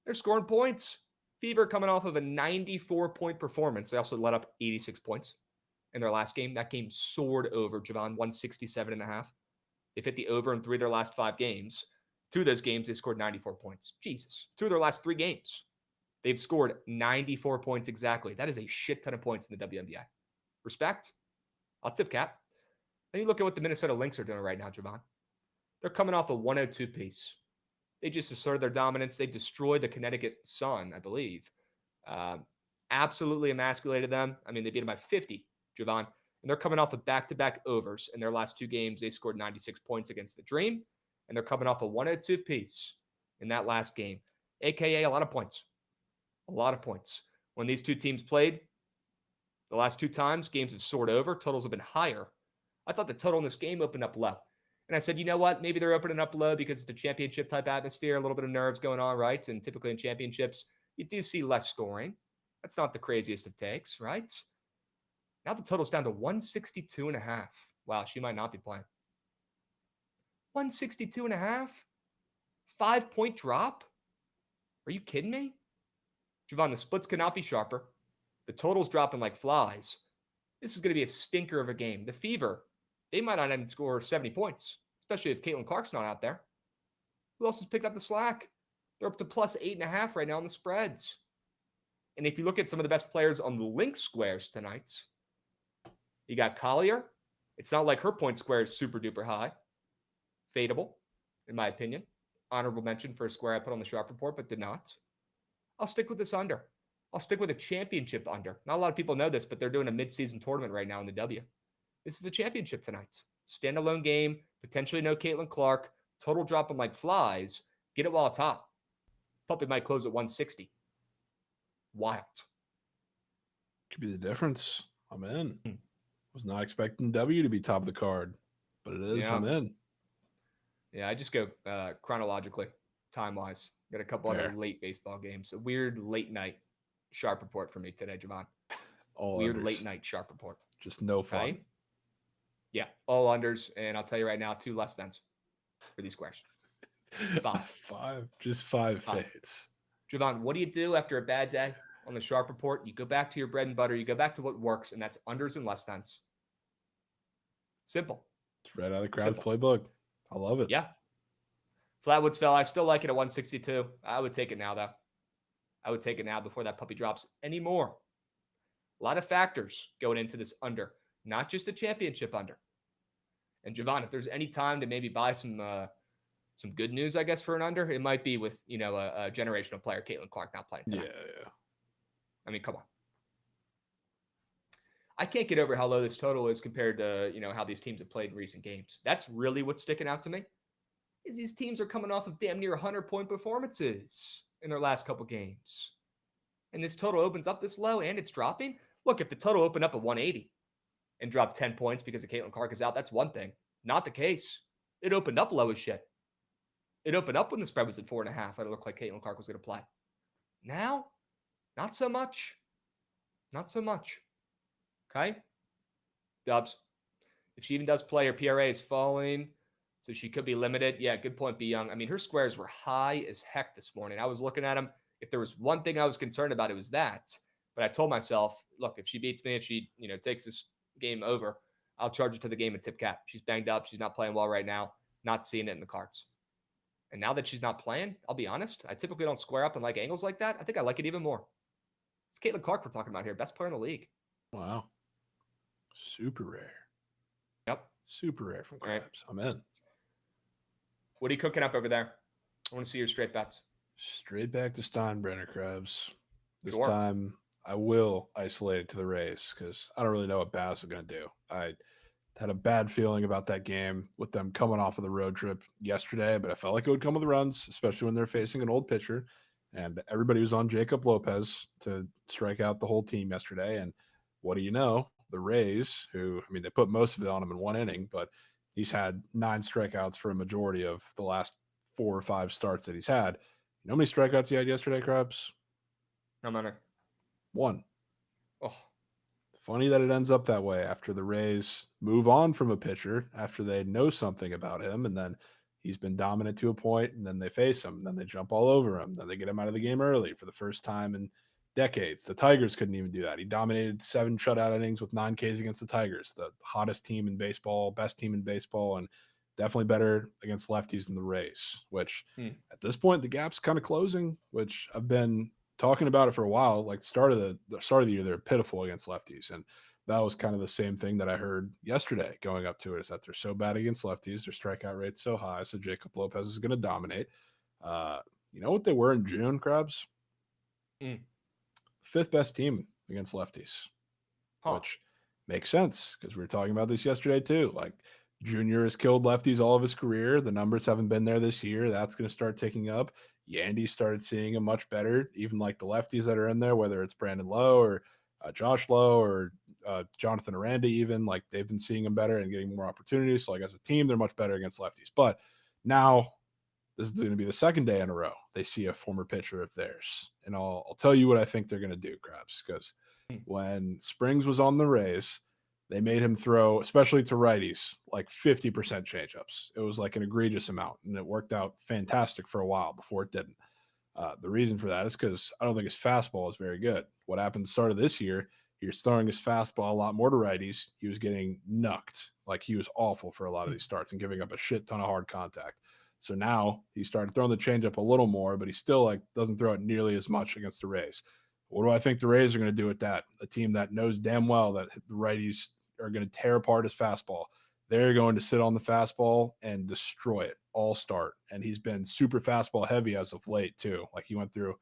they're scoring points. Fever coming off of a 94-point performance. They also let up 86 points in their last game. That game soared over, Jovan, 167.5. They've hit the over in 3 of their last 5 games. 2 of those games, they scored 94 points. Jesus. 2 of their last 3 games, they've scored 94 points exactly. That is a shit ton of points in the WNBA. Respect. I'll tip cap. Then you look at what the Minnesota Lynx are doing right now, Jovan. They're coming off a 102 piece. They just asserted their dominance. They destroyed the Connecticut Sun, I believe. Absolutely emasculated them. I mean, they beat them by 50, Jovan. And they're coming off of back-to-back overs. In their last 2 games, they scored 96 points against the Dream. And they're coming off a 102 piece in that last game. AKA a lot of points. A lot of points. When these two teams played, the last 2 times, games have soared over. Totals have been higher. I thought the total in this game opened up low. And I said, you know what? Maybe they're opening up low because it's a championship type atmosphere, a little bit of nerves going on, right? And typically in championships, you do see less scoring. That's not the craziest of takes, right? Now the total's down to 162.5. Wow, she might not be playing. 162.5? 5-point drop? Are you kidding me? Jovan, the splits could not be sharper. The total's dropping like flies. This is going to be a stinker of a game. The Fever, they might not even score 70 points, especially if Caitlin Clark's not out there. Who else has picked up the slack? They're up to plus 8.5 right now on the spreads. And if you look at some of the best players on the Lynx squares tonight, you got Collier. It's not like her point square is super duper high. Fadeable, in my opinion. Honorable mention for a square I put on the sharp report, but did not. I'll stick with this under. I'll stick with a championship under. Not a lot of people know this, but they're doing a midseason tournament right now in the W. This is the championship tonight. Standalone game, potentially no Caitlin Clark, total dropping like flies. Get it while it's hot. Puppy might close at 160. Wild. Could be the difference. I'm in. Was not expecting W to be top of the card, but it is. Yeah. I'm in. Yeah, I just go chronologically, time-wise. Got a couple other late baseball games. A weird late night sharp report for me today, Jovan. Weird unders. Late night sharp report. Just no fun. Okay? Yeah, all unders. And I'll tell you right now, 2 less thans for these squares. 5. Just 5 fades. Jovan, what do you do after a bad day on the sharp report? You go back to your bread and butter. You go back to what works, and that's unders and less thans. Simple. It's right out of the Krabs playbook. I love it. Yeah. Flatwoods fell. I still like it at 162. I would take it now, though. I would take it now before that puppy drops anymore. A lot of factors going into this under, not just a championship under. And Jovan, if there's any time to maybe buy some good news, I guess, for an under, it might be with, a generational player, Caitlin Clark, not playing tonight. Yeah. I mean, come on. I can't get over how low this total is compared to, how these teams have played in recent games. That's really what's sticking out to me, is these teams are coming off of damn near 100-point performances in their last couple games. And this total opens up this low and it's dropping. Look, if the total opened up at 180 and dropped 10 points because of Caitlin Clark is out, that's one thing. Not the case. It opened up low as shit. It opened up when the spread was at 4.5. It looked like Caitlin Clark was going to play. Now, not so much. Not so much. Okay? Dubs. If she even does play, her PRA is falling, so she could be limited. Yeah, good point, B. Young. I mean, her squares were high as heck this morning. I was looking at them. If there was one thing I was concerned about, it was that. But I told myself, look, if she beats me, if she, takes this game over, I'll charge her to the game at tip cap. She's banged up. She's not playing well right now. Not seeing it in the cards. And now that she's not playing, I'll be honest, I typically don't square up and like angles like that. I think I like it even more. It's Caitlin Clark we're talking about here. Best player in the league. Wow. Super rare. Yep. Super rare from Krabs. Right. I'm in. What are you cooking up over there? I want to see your straight bets. Straight back to Steinbrenner, Krabs. This time I will isolate it to the Rays because I don't really know what Bass is going to do. I had a bad feeling about that game with them coming off of the road trip yesterday, but I felt like it would come with the runs, especially when they're facing an old pitcher. And everybody was on Jacob Lopez to strike out the whole team yesterday. And what do you know? The Rays, who, I mean, they put most of it on him in one inning, but he's had 9 strikeouts for a majority of the last 4 or 5 starts that he's had. You know how many strikeouts he had yesterday, Krabs? No matter. 1. Oh, Funny that it ends up that way after the Rays move on from a pitcher after they know something about him, and then he's been dominant to a point, and then they face him, and then they jump all over him, then they get him out of the game early for the first time in decades. The Tigers couldn't even do that. He dominated 7 shutout innings with 9 Ks against the Tigers, the hottest team in baseball, best team in baseball, and definitely better against lefties than the Rays, which at this point the gap's kind of closing, which I've been talking about it for a while. Like the start of the year, they're pitiful against lefties, and that was kind of the same thing that I heard yesterday going up to it, is that they're so bad against lefties, their strikeout rate's so high, so Jacob Lopez is going to dominate. You know what they were in June, Krabs? 5th best team against lefties, which makes sense because we were talking about this yesterday too. Like Junior has killed lefties all of his career. The numbers haven't been there this year. That's going to start ticking up. Yandy started seeing him much better. Even like the lefties that are in there, whether it's Brandon Lowe or Josh Lowe or Jonathan Aranda, even like they've been seeing him better and getting more opportunities. So like as a team, they're much better against lefties. But now this is going to be the second day in a row they see a former pitcher of theirs. And I'll tell you what I think they're going to do, Krabs, because when Springs was on the Rays, they made him throw, especially to righties, like 50% changeups. It was like an egregious amount, and it worked out fantastic for a while before it didn't. The reason for that is because I don't think his fastball is very good. What happened at the start of this year, he was throwing his fastball a lot more to righties. He was getting knucked. Like he was awful for a lot of these starts and giving up a shit ton of hard contact. So now he started throwing the changeup a little more, but he still like doesn't throw it nearly as much against the Rays. What do I think the Rays are going to do with that? A team that knows damn well that the righties are going to tear apart his fastball. They're going to sit on the fastball and destroy it all start. And he's been super fastball heavy as of late too. Like he threw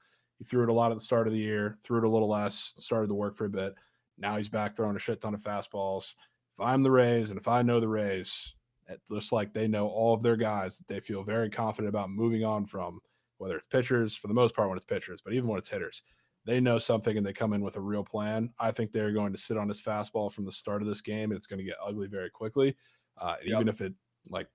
it a lot at the start of the year, threw it a little less, started to work for a bit. Now he's back throwing a shit ton of fastballs. If I'm the Rays and if I know the Rays, it looks like they know all of their guys that they feel very confident about moving on from, whether it's pitchers, for the most part when it's pitchers, but even when it's hitters. They know something and they come in with a real plan. I think they're going to sit on his fastball from the start of this game, and it's going to get ugly very quickly. Even if it, like,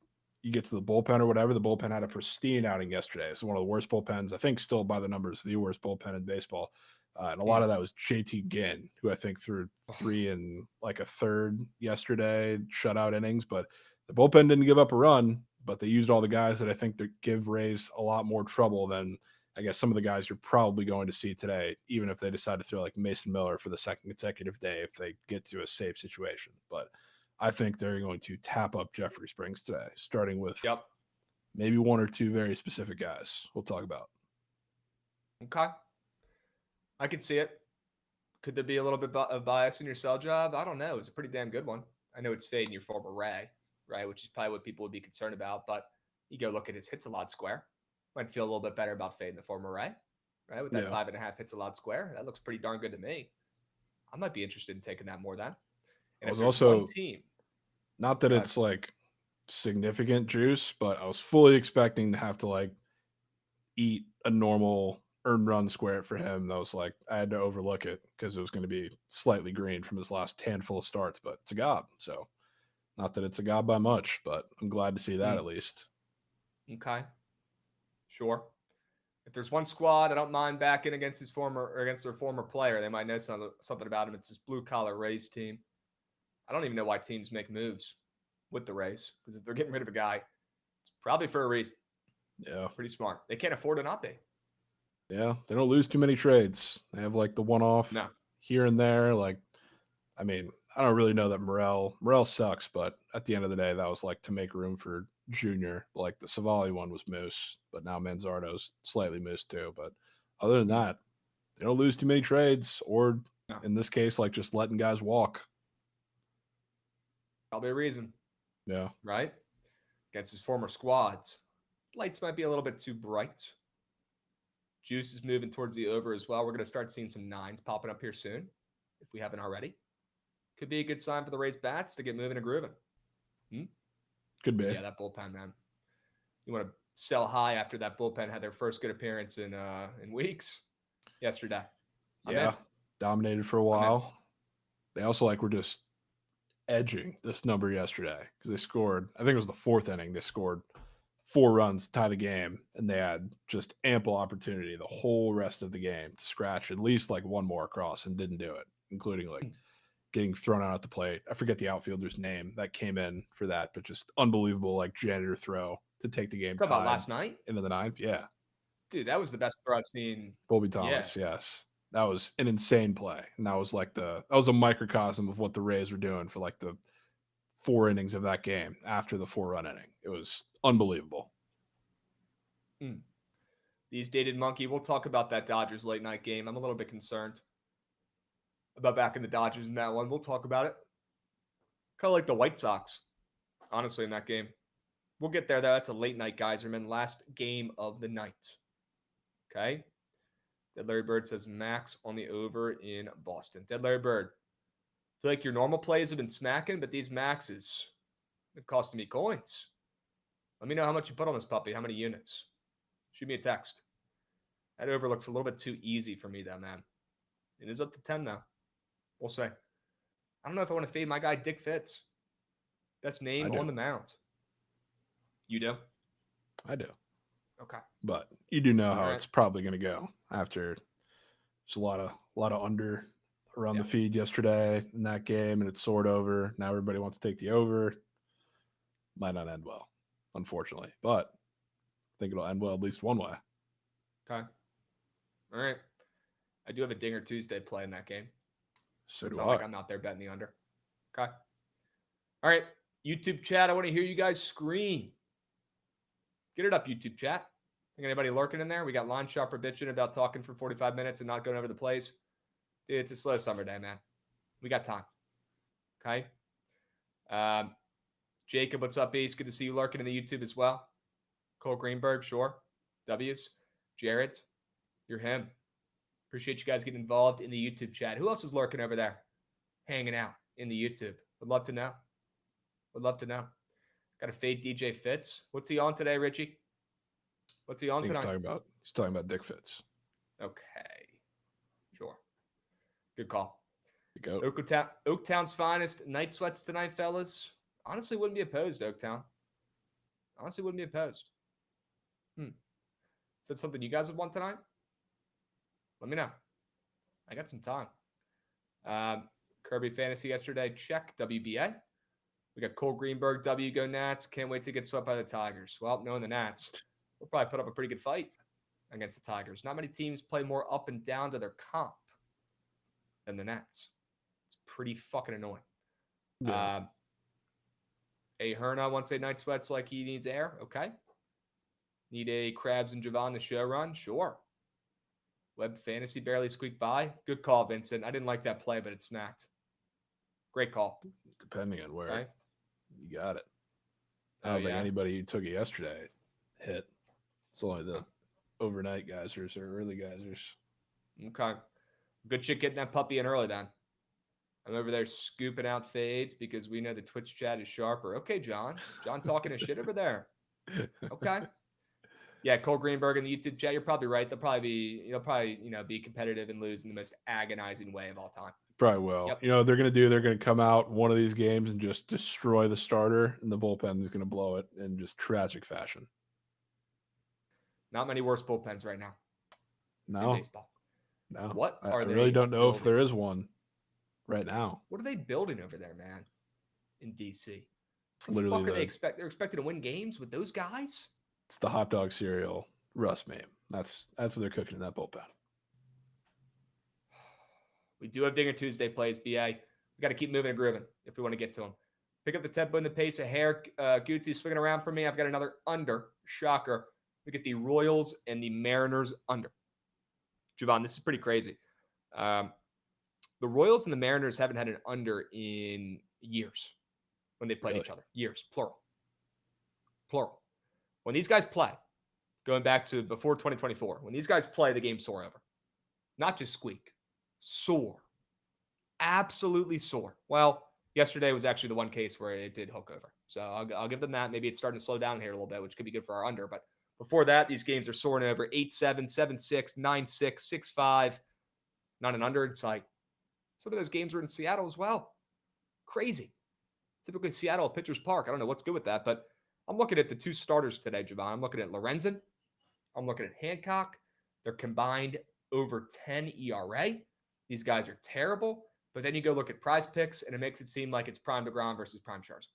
you get to the bullpen or whatever, the bullpen had a pristine outing yesterday. It's one of the worst bullpens, I think, still by the numbers, the worst bullpen in baseball. And a lot of that was JT Ginn, who I think threw 3 and like a third yesterday, shutout innings. But the bullpen didn't give up a run, but they used all the guys that I think that give Rays a lot more trouble than I guess some of the guys you're probably going to see today, even if they decide to throw like Mason Miller for the second consecutive day if they get to a safe situation. But I think they're going to tap up Jeffrey Springs today, starting with maybe 1 or 2 very specific guys we'll talk about. Okay. I could see it. Could there be a little bit of bias in your sell job? I don't know. It's a pretty damn good one. I know it's fading your former Ray, right, which is probably what people would be concerned about. But you go look at his hits allowed square. Might feel a little bit better about fading the former Ray, right? With that 5.5 hits allowed square. That looks pretty darn good to me. I might be interested in taking that more than. And I was if also one team, not that it's like significant juice, but I was fully expecting to have to like eat a normal earned run square for him. That was like I had to overlook it because it was going to be slightly green from his last handful of starts, but it's a gob. So not that it's a gob by much, but I'm glad to see that at least. Okay. Sure. If there's one squad I don't mind backing against their former player, they might know something about him. It's this blue collar Rays team. I don't even know why teams make moves with the Rays, because if they're getting rid of a guy, it's probably for a reason. Yeah. Pretty smart. They can't afford to not be. Yeah. They don't lose too many trades. They have like the one-off here and there. Like, I mean, I don't really know that Morel sucks, but at the end of the day, that was like to make room for Junior. Like the Savali one was moose, but now Manzardo's slightly moose too. But other than that, they don't lose too many trades, or in this case, like just letting guys walk. Probably a reason. Yeah. Right? Against his former squads. Lights might be a little bit too bright. Juice is moving towards the over as well. We're going to start seeing some 9s popping up here soon, if we haven't already. Could be a good sign for the Rays bats to get moving and grooving. Could be. Yeah, that bullpen, man. You want to sell high after that bullpen had their first good appearance in weeks yesterday. Dominated for a while. They also were just edging this number yesterday because they scored. I think it was the 4th inning. They scored 4 runs to tie the game, and they had just ample opportunity the whole rest of the game to scratch at least like one more across and didn't do it, including like getting thrown out at the plate. I forget the outfielder's name that came in for that, but just unbelievable like janitor throw to take the game Talk about tied last night? into the 9th. Yeah. Dude, that was the best throw I've seen. Colby Thomas, yes. That was an insane play. And that was like that was a microcosm of what the Rays were doing for like the 4 innings of that game after the 4-run inning. It was unbelievable. These dated monkey. We'll talk about that Dodgers late night game. I'm a little bit concerned about backing the Dodgers in that one. We'll talk about it. Kind of like the White Sox, honestly, in that game. We'll get there, though. That's a late night Geyserman. Last game of the night. Okay. Dead Larry Bird says Max on the over in Boston. Dead Larry Bird. I feel like your normal plays have been smacking, but these Maxes have costing me coins. Let me know how much you put on this puppy. How many units? Shoot me a text. That over looks a little bit too easy for me, though, man. It is up to 10, though. We'll say. I don't know if I want to fade my guy Dick Fitz. Best name on the mound. You do? I do. Okay. But you do know how it's probably going to go after there's a lot of under around the feed yesterday in that game, and it's soared over. Now everybody wants to take the over. Might not end well, unfortunately. But I think it'll end well at least one way. Okay. All right. I do have a Dinger Tuesday play in that game. So it's do not I. like I'm not there betting the under. Okay. All right. YouTube chat, I want to hear you guys scream. Get it up, YouTube chat. Think anybody lurking in there? We got Line Sharper bitching about talking for 45 minutes and not going over the plays. Dude, it's a slow summer day, man. We got time. Okay. Jacob, what's up, Ace? Good to see you lurking in the YouTube as well. Cole Greenberg, sure. W's. Jared, you're him. Appreciate you guys getting involved in the YouTube chat. Who else is lurking over there? Hanging out in the YouTube. Would love to know. Would love to know. Got to fade DJ Fitz. What's he on today, Richie? What's he on tonight? He's talking about Dick Fitz. Okay. Sure. Good call. Go. Oaktown's finest. Night sweats tonight, fellas. Honestly, wouldn't be opposed, Oaktown. Honestly, wouldn't be opposed. Is that something you guys would want tonight? Let me know. I got some time. Kirby Fantasy yesterday. Check. WBA. We got Cole Greenberg. W. Go Nats. Can't wait to get swept by the Tigers. Well, knowing the Nats, we'll probably put up a pretty good fight against the Tigers. Not many teams play more up and down to their comp than the Nats. It's pretty fucking annoying. Yeah. A Herna wants a night sweats like he needs air. Okay. Need a Krabs and Jovan the show run? Sure. Web Fantasy barely squeaked by. Good call, Vincent. I didn't like that play, but it smacked. Great call. Depending on where right? you got it. I don't think anybody who took it yesterday hit. It's only the overnight geysers or early geysers. Okay. Good shit getting that puppy in early then. I'm over there scooping out fades because we know the Twitch chat is sharper. Okay, John. John talking his shit over there. Okay. Yeah, Cole Greenberg in the YouTube chat. You're probably right. They'll probably be competitive and lose in the most agonizing way of all time. Probably will. Yep. You know, they're going to come out one of these games and just destroy the starter, and the bullpen is going to blow it in just tragic fashion. Not many worse bullpens right now. No. In baseball. No. What are they? I really don't know building? if there is one right now. What are they building over there, man? In DC. It's literally They're expected to win games with those guys? It's the hot dog cereal Russ meme. That's what they're cooking in that bullpen. We do have Dinger Tuesday plays, BA. We got to keep moving and grooving if we want to get to them. Pick up the tempo and the pace of hair. Gucci swinging around for me. I've got another under. Shocker. We get the Royals and the Mariners under. Jovan, this is pretty crazy. The Royals and the Mariners haven't had an under in years when they played each other. Years, plural. When these guys play, going back to before 2024, when these guys play, the game's soar over. Not just squeak. Soar. Absolutely soar. Well, yesterday was actually the one case where it did hook over. So I'll give them that. Maybe it's starting to slow down here a little bit, which could be good for our under. But before that, these games are soaring over 8-7, 7-6, 9-6, 6-5. Not an under in sight. Some of those games were in Seattle as well. Crazy. Typically Seattle, Pitchers Park. I don't know what's good with that, but I'm looking at the two starters today, Jovan. I'm looking at Lorenzen. I'm looking at Hancock. They're combined over 10 ERA. These guys are terrible. But then you go look at Prize Picks, and it makes it seem like it's Prime DeGrom versus Prime Scherzer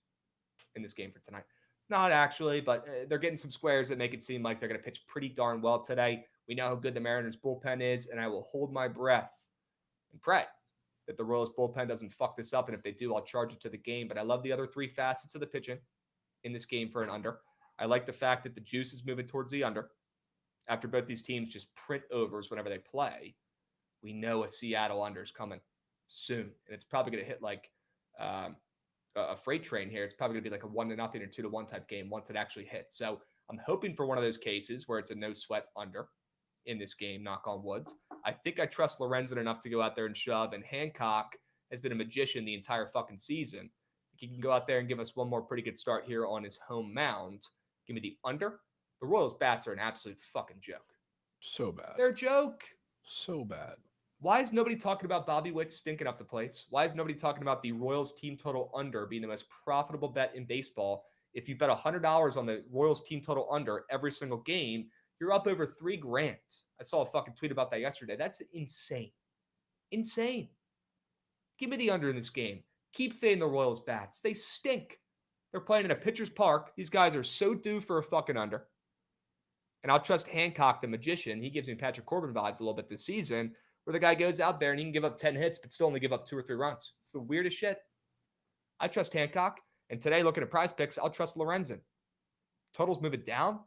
in this game for tonight. Not actually, but they're getting some squares that make it seem like they're going to pitch pretty darn well today. We know how good the Mariners bullpen is, and I will hold my breath and pray that the Royals bullpen doesn't fuck this up. And if they do, I'll charge it to the game. But I love the other three facets of the pitching in this game for an under. I like the fact that the juice is moving towards the under. After both these teams just print overs whenever they play, we know a Seattle under is coming soon. And it's probably going to hit like a freight train here. It's probably going to be like a 1-0 or 2-1 type game once it actually hits. So I'm hoping for one of those cases where it's a no sweat under in this game, knock on woods. I think I trust Lorenzen enough to go out there and shove, and Hancock has been a magician the entire fucking season. He can go out there and give us one more pretty good start here on his home mound. Give me the under. The Royals bats are an absolute fucking joke. So bad. They're a joke. So bad. Why is nobody talking about Bobby Witt stinking up the place? Why is nobody talking about the Royals team total under being the most profitable bet in baseball? If you bet $100 on the Royals team total under every single game, you're up over $3,000. I saw a fucking tweet about that yesterday. That's insane. Insane. Give me the under in this game. Keep fading the Royals bats. They stink. They're playing in a pitcher's park. These guys are so due for a fucking under. And I'll trust Hancock, the magician. He gives me Patrick Corbin vibes a little bit this season, where the guy goes out there and he can give up 10 hits, but still only give up 2 or 3 runs. It's the weirdest shit. I trust Hancock. And today, looking at Prize Picks, I'll trust Lorenzen. Totals moving down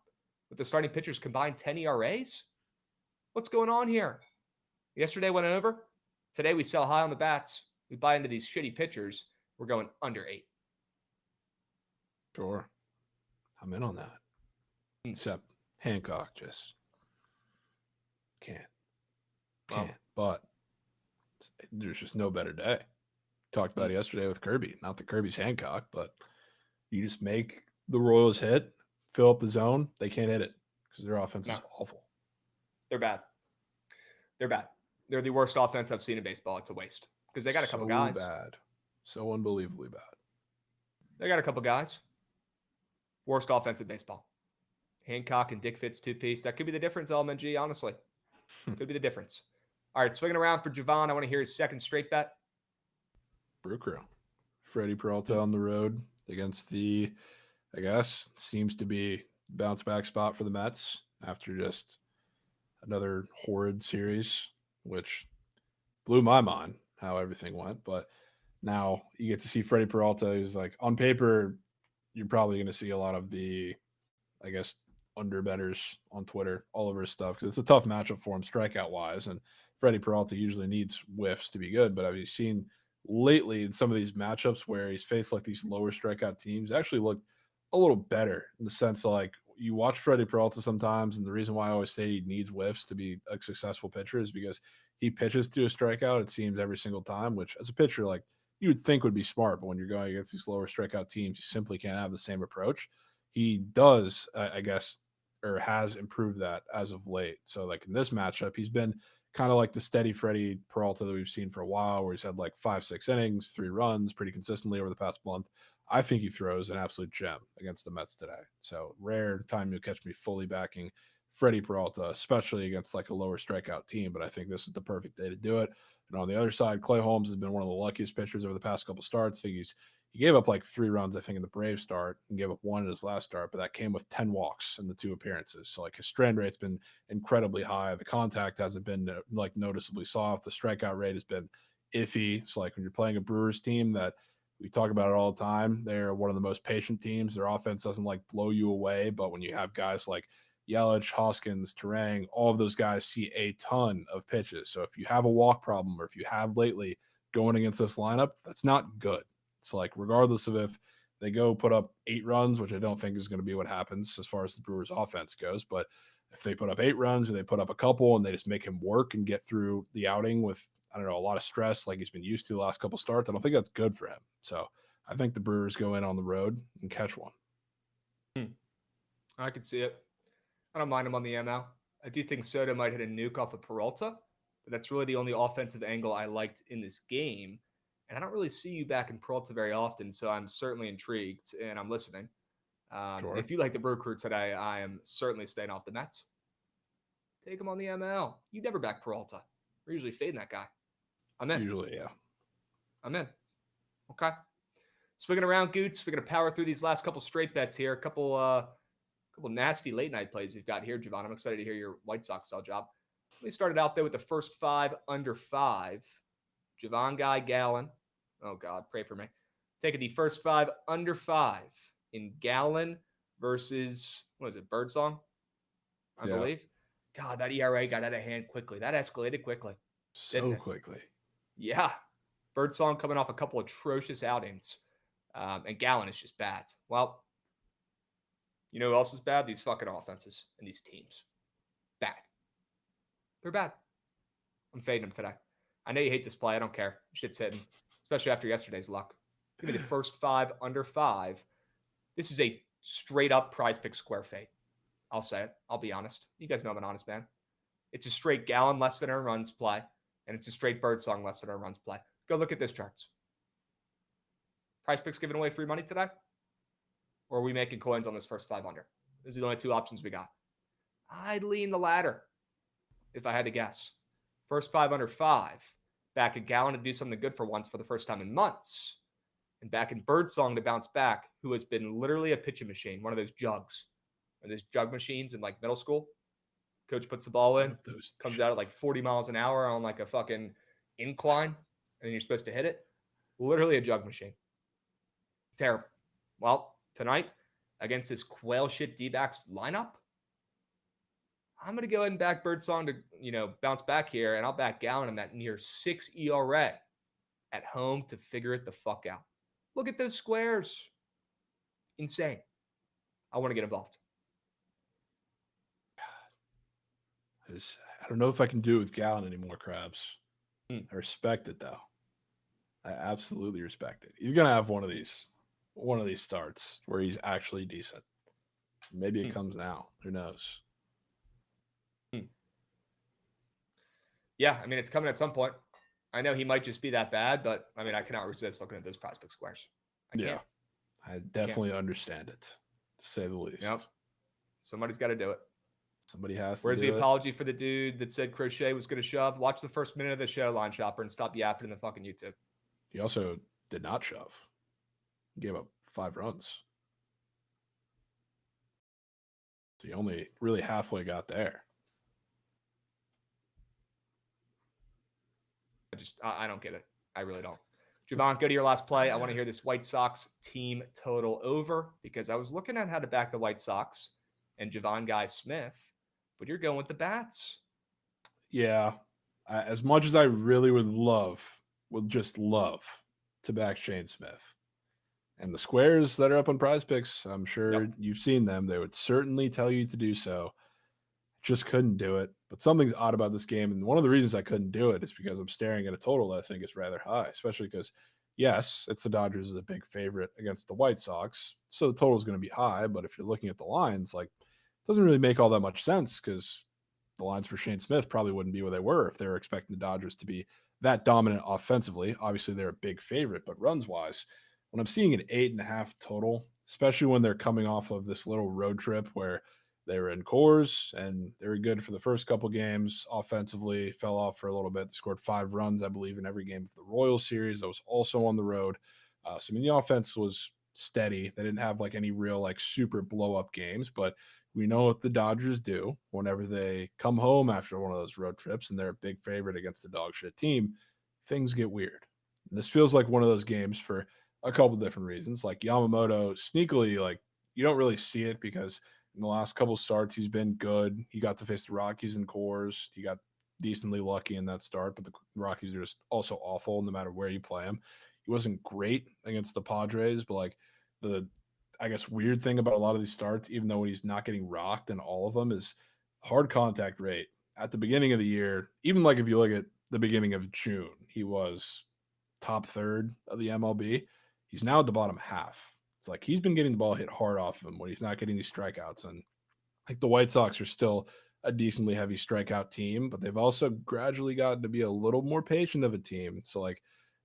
with the starting pitchers combined 10 ERAs. What's going on here? Yesterday went over. Today we sell high on the bats. We buy into these shitty pitchers. We're going under 8. Sure. I'm in on that. Except Hancock just can't. But there's just no better day. Talked about it yesterday with Kirby. Not that Kirby's Hancock, but you just make the Royals hit, fill up the zone. They can't hit it because their offense is awful. They're bad. They're bad. They're the worst offense I've seen in baseball. It's a waste because they got a couple guys. Bad. So unbelievably bad. They got a couple guys. Worst offense in baseball. Hancock and Dick Fitz two-piece. That could be the difference, LMNG, honestly. Could be the difference. All right, swinging around for Jovan. I want to hear his second straight bet. Brew Crew. Freddie Peralta on the road against the, I guess, seems to be bounce back spot for the Mets after just another horrid series, which blew my mind how everything went. But now you get to see Freddie Peralta, who's like, on paper, you're probably going to see a lot of the, I guess, under bettors on Twitter all over his stuff because it's a tough matchup for him strikeout wise. And Freddie Peralta usually needs whiffs to be good. But I've seen lately in some of these matchups where he's faced like these lower strikeout teams actually look a little better in the sense of like you watch Freddie Peralta sometimes. And the reason why I always say he needs whiffs to be a successful pitcher is because he pitches to a strikeout, it seems, every single time, which as a pitcher, like you would think would be smart. But when you're going against these lower strikeout teams, you simply can't have the same approach. He does, I guess, or has improved that as of late. So like in this matchup, he's been kind of like the steady Freddie Peralta that we've seen for a while, where he's had like 5-6 innings, 3 runs pretty consistently over the past month. I think he throws an absolute gem against the Mets today. So rare time you'll catch me fully backing Freddie Peralta, especially against like a lower strikeout team. But I think this is the perfect day to do it. And on the other side, Clay Holmes has been one of the luckiest pitchers over the past couple starts. I think he gave up like 3 runs, I think, in the Braves start and gave up 1 in his last start, but that came with 10 walks in the 2 appearances. So like his strand rate's been incredibly high. The contact hasn't been like noticeably soft. The strikeout rate has been iffy. So like when you're playing a Brewers team that we talk about it all the time, they're one of the most patient teams. Their offense doesn't like blow you away, but when you have guys like Yelich, Hoskins, Turang, all of those guys see a ton of pitches. So if you have a walk problem or if you have lately going against this lineup, that's not good. So, like, regardless of if they go put up 8 runs, which I don't think is going to be what happens as far as the Brewers offense goes, but if they put up 8 runs or they put up a couple and they just make him work and get through the outing with, I don't know, a lot of stress like he's been used to the last couple starts, I don't think that's good for him. So I think the Brewers go in on the road and catch one. I could see it. I don't mind him on the ML. I do think Soto might hit a nuke off of Peralta, but that's really the only offensive angle I liked in this game. And I don't really see you back in Peralta very often, so I'm certainly intrigued and I'm listening. Sure. If you like the Brew Crew today, I am certainly staying off the Mets. Take him on the ML. You never back Peralta. We're usually fading that guy. I'm in. Usually, yeah. I'm in. Okay. Swinging around, Goots. We're going to power through these last couple straight bets here. A couple nasty late night plays we've got here, Jovan. I'm excited to hear your White Sox sell job. We started out there with the first 5 under 5. Jovan Guy Gallon. Oh, God, pray for me. Taking the first 5 under 5 in Gallon versus, what is it, Birdsong, I believe. God, that ERA got out of hand quickly. That escalated quickly. So quickly. Yeah. Birdsong coming off a couple of atrocious outings. And Gallon is just bad. Well, you know who else is bad? These fucking offenses and these teams. Bad. They're bad. I'm fading them today. I know you hate this play. I don't care. Shit's hitting, especially after yesterday's luck. Give me the first 5 under 5. This is a straight up Prize Pick square fade. I'll say it. I'll be honest. You guys know I'm an honest man. It's a straight Gallon less than our runs play, and it's a straight Birdsong less than our runs play. Go look at those charts. Prize Pick's giving away free money today? Or are we making coins on this first 5 under? Those are the only 2 options we got. I'd lean the latter if I had to guess. First 5 under 5. Back at Gallon to do something good for once for the first time in months. And back in Birdsong to bounce back, who has been literally a pitching machine, one of those jugs. Or those jug machines in like middle school. Coach puts the ball in, comes out at like 40 miles an hour on like a fucking incline, and then you're supposed to hit it. Literally a jug machine. Terrible. Well, tonight, against this quail shit D-backs lineup, I'm going to go ahead and back Birdsong to, bounce back here, and I'll back Gallon in that near 6 ERA at home to figure it the fuck out. Look at those squares. Insane. I want to get involved. I don't know if I can do it with Gallon anymore, Krabs. I respect it, though. I absolutely respect it. He's going to have one of these starts where he's actually decent. Maybe it comes now. Who knows? Yeah, I mean, it's coming at some point. I know he might just be that bad, but, I mean, I cannot resist looking at those Prize Pick squares. I definitely understand it, to say the least. Yep. Somebody's got to do it. Somebody has to. Where's the apology for the dude that said Crochet was going to shove? Watch the first minute of the show, Line Shopper, and stop yapping in the fucking YouTube. He also did not shove. He gave up 5 runs. So he only really halfway got there. I don't get it. I really don't. Jovan, go to your last play. I want to hear this White Sox team total over because I was looking at how to back the White Sox and Jovan Guy Smith, but you're going with the bats. Yeah. As much as I really would just love to back Shane Smith. And the squares that are up on Prize Picks, I'm sure you've seen them. They would certainly tell you to do so. Just couldn't do it. But something's odd about this game. And one of the reasons I couldn't do it is because I'm staring at a total that I think is rather high, especially because, yes, it's the Dodgers as a big favorite against the White Sox. So the total is going to be high. But if you're looking at the lines, like, it doesn't really make all that much sense because the lines for Shane Smith probably wouldn't be where they were if they were expecting the Dodgers to be that dominant offensively. Obviously, they're a big favorite, but runs-wise, when I'm seeing an 8.5 total, especially when they're coming off of this little road trip where they were in Coors and they were good for the first couple games offensively, fell off for a little bit. They scored 5 runs, I believe, in every game of the Royals series. That was also on the road. So, I mean, the offense was steady. They didn't have like any real like super blow-up games, but we know what the Dodgers do whenever they come home after one of those road trips and they're a big favorite against a dog shit team. Things get weird. And this feels like one of those games for a couple different reasons. Like Yamamoto, sneakily, like you don't really see it because in the last couple starts, he's been good. He got to face the Rockies in Coors. He got decently lucky in that start, but the Rockies are just also awful no matter where you play him. He wasn't great against the Padres, but like the, I guess, weird thing about a lot of these starts, even though he's not getting rocked in all of them, is hard contact rate. At the beginning of the year, even like if you look at the beginning of June, he was top third of the MLB. He's now at the bottom half. It's like he's been getting the ball hit hard off of him when he's not getting these strikeouts. And like the White Sox are still a decently heavy strikeout team, but they've also gradually gotten to be a little more patient of a team. So like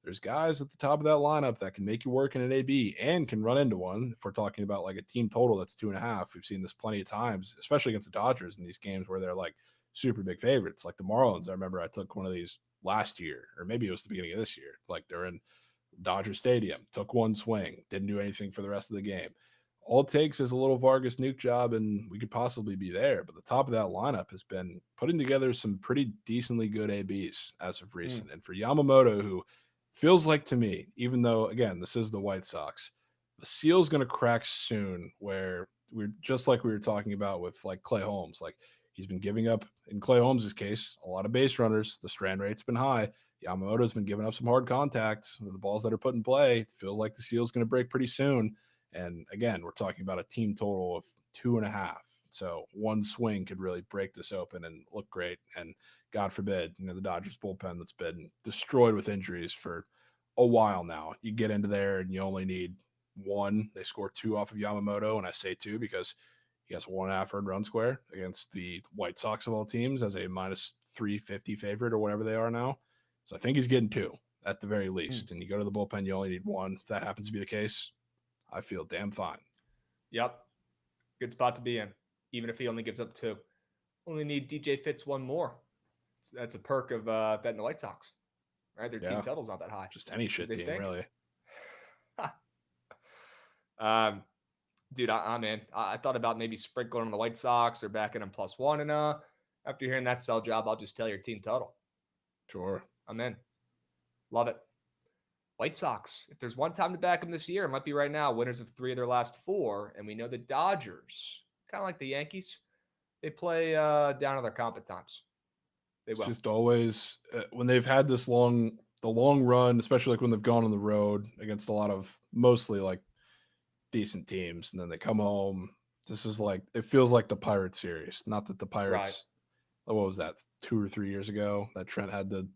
there's guys at the top of that lineup that can make you work in an AB and can run into one. If we're talking about like a team total that's 2.5, we've seen this plenty of times, especially against the Dodgers in these games where they're like super big favorites, like the Marlins. I remember I took one of these last year, or maybe it was the beginning of this year. Like they're in Dodger Stadium, took one swing, didn't do anything for the rest of the game. All it takes is a little Vargas nuke job, and we could possibly be there. But the top of that lineup has been putting together some pretty decently good ABs as of recent. And for Yamamoto, who feels like to me, even though, again, this is the White Sox, the seal's going to crack soon, where we're just like we were talking about with like Clay Holmes. Like he's been giving up, in Clay Holmes' case, a lot of base runners. The strand rate's been high. Yamamoto's been giving up some hard contacts with the balls that are put in play. It feels like the seal's going to break pretty soon. And again, we're talking about a team total of 2.5. So one swing could really break this open and look great. And God forbid, the Dodgers bullpen that's been destroyed with injuries for a while now. You get into there and you only need one. They score 2 off of Yamamoto. And I say 2 because he has 1.5 earned run square against the White Sox of all teams as a minus 350 favorite or whatever they are now. So I think he's getting 2 at the very least. And you go to the bullpen, you only need 1. If that happens to be the case, I feel damn fine. Yep. Good spot to be in, even if he only gives up 2. Only need DJ Fitz 1 more. That's a perk of betting the White Sox, right? Their team total's not that high. Just any shit team, stink. really. Dude, I'm in. I thought about maybe sprinkling on the White Sox or backing them +1. And after hearing that sell job, I'll just tell your team total. Sure. I'm in. Love it. White Sox, if there's one time to back them this year, it might be right now. Winners of 3 of their last 4. And we know the Dodgers, kind of like the Yankees, they play down on their comp at times. They will. It's just always when they've had the long run, especially like when they've gone on the road against a lot of mostly like decent teams, and then they come home. This is like, it feels like the Pirates series. Not that the Pirates, what was that, 2 or 3 years ago that Trent had to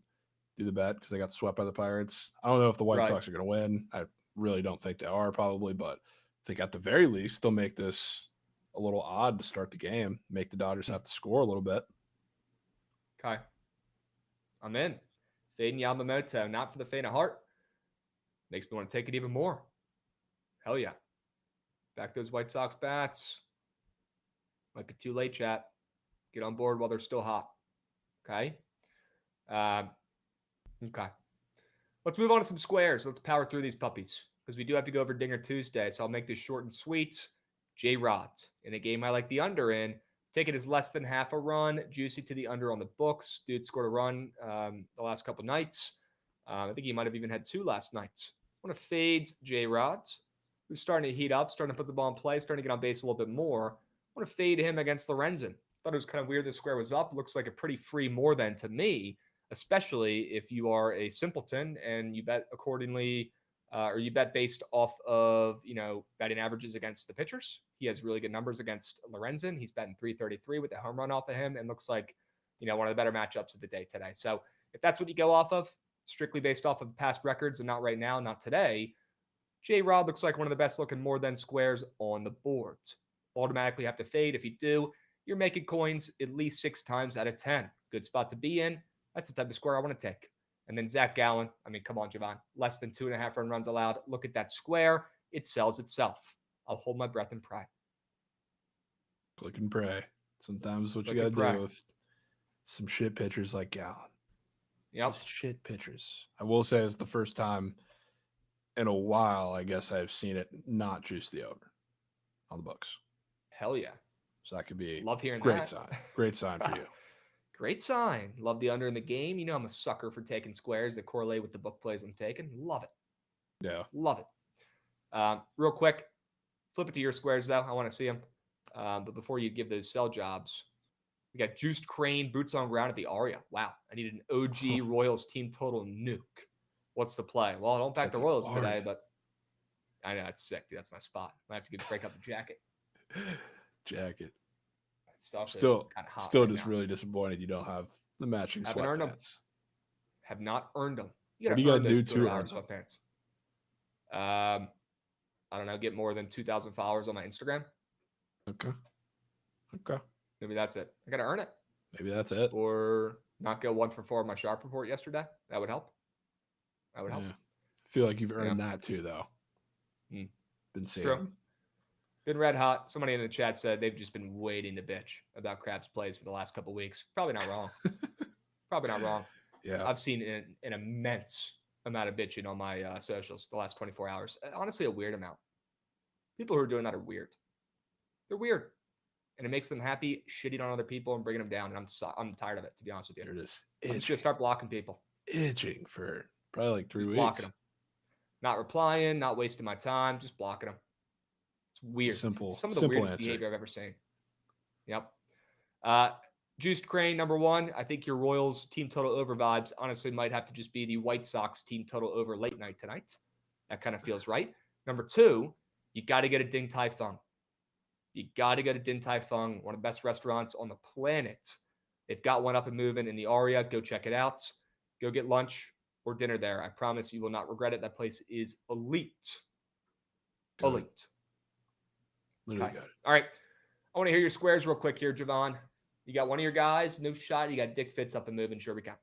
do the bet because they got swept by the Pirates. I don't know if the White Sox are going to win. I really don't think they are, probably, but I think at the very least they'll make this a little odd to start the game, make the Dodgers have to score a little bit. Okay. I'm in. Fading Yamamoto, not for the faint of heart. Makes me want to take it even more. Hell yeah. Back those White Sox bats. Might be too late, chat. Get on board while they're still hot. Okay? Okay. Let's move on to some squares. Let's power through these puppies because we do have to go over Dinger Tuesday. So I'll make this short and sweet. J-Rod. In a game I like the under in. Take it as less than half a run. Juicy to the under on the books. Dude scored a run the last couple nights. I think he might have even had 2 last night. I want to fade J-Rod, who's starting to heat up, starting to put the ball in play, starting to get on base a little bit more. I want to fade him against Lorenzen. Thought it was kind of weird the square was up. Looks like a pretty free more than to me, especially if you are a simpleton and you bet accordingly, or you bet based off of, batting averages against the pitchers. He has really good numbers against Lorenzen. He's batting .333 with a home run off of him and looks like, one of the better matchups of the day today. So if that's what you go off of, strictly based off of past records and not right now, not today, J-Rod looks like one of the best looking more than squares on the board. Automatically have to fade. If you do, you're making coins at least 6 times out of 10. Good spot to be in. That's the type of square I want to take. And then Zach Gallen. I mean, come on, Jovan. Less than 2.5 earned runs allowed. Look at that square. It sells itself. I'll hold my breath and pray. Click and pray. Sometimes what you Click got and to do pray. with some shit pitchers like Gallen. Yep. Just shit pitchers. I will say it's the first time in a while, I guess I've seen it not juice the over on the books. Hell yeah. So that could be Love hearing great that. sign. Great sign for you. Great sign. Love the under in the game. I'm a sucker for taking squares that correlate with the book plays I'm taking. Love it. Yeah. Love it. Real quick, flip it to your squares, though. I want to see them. But before you give those sell jobs, we got Juiced Crane, boots on ground at the Aria. Wow. I need an OG Royals team total nuke. What's the play? Well, I don't back the Royals today, but I know it's sick, dude. That's my spot. I have to break up the jacket. Jacket. Still kind of hot. Still just really disappointed you don't have the matching Haven't earned them. sweatpants. Have not earned them. What do you got to do to to earn them? sweatpants? I don't know. Get more than 2,000 followers on my Instagram. Okay. Maybe that's it. I got to earn it. Maybe that's it. Or not go 1 for 4 on my sharp report yesterday. That would help. Yeah. feel like you've earned that too, though. Been seeing true. Been red hot. Somebody in the chat said they've just been waiting to bitch about Krabs plays for the last couple of weeks. Probably not wrong. Probably not wrong. Yeah. I've seen an immense amount of bitching on my socials the last 24 hours. Honestly, a weird amount. People who are doing that are weird. They're weird. And it makes them happy shitting on other people and bringing them down. And I'm tired of it, to be honest with you. They're just I'm just going to start blocking people. Itching for probably like 3 weeks. Blocking them. Not replying, not wasting my time, just blocking them. It's weird. It's some of the weirdest behavior I've ever seen. Yep. Juiced Crane, number 1. I think your Royals team total over vibes honestly might have to just be the White Sox team total over late night tonight. That kind of feels right. Number 2, you got to get a Ding Tai Fung. You got to go to Din Tai Fung, one of the best restaurants on the planet. They've got one up and moving in the Aria. Go check it out. Go get lunch or dinner there. I promise you will not regret it. That place is elite. Good. Elite. Literally Okay. good. All right. I want to hear your squares real quick here, Jovan. You got one of your guys, no shot. You got Dick Fitz up and moving. Sure we can.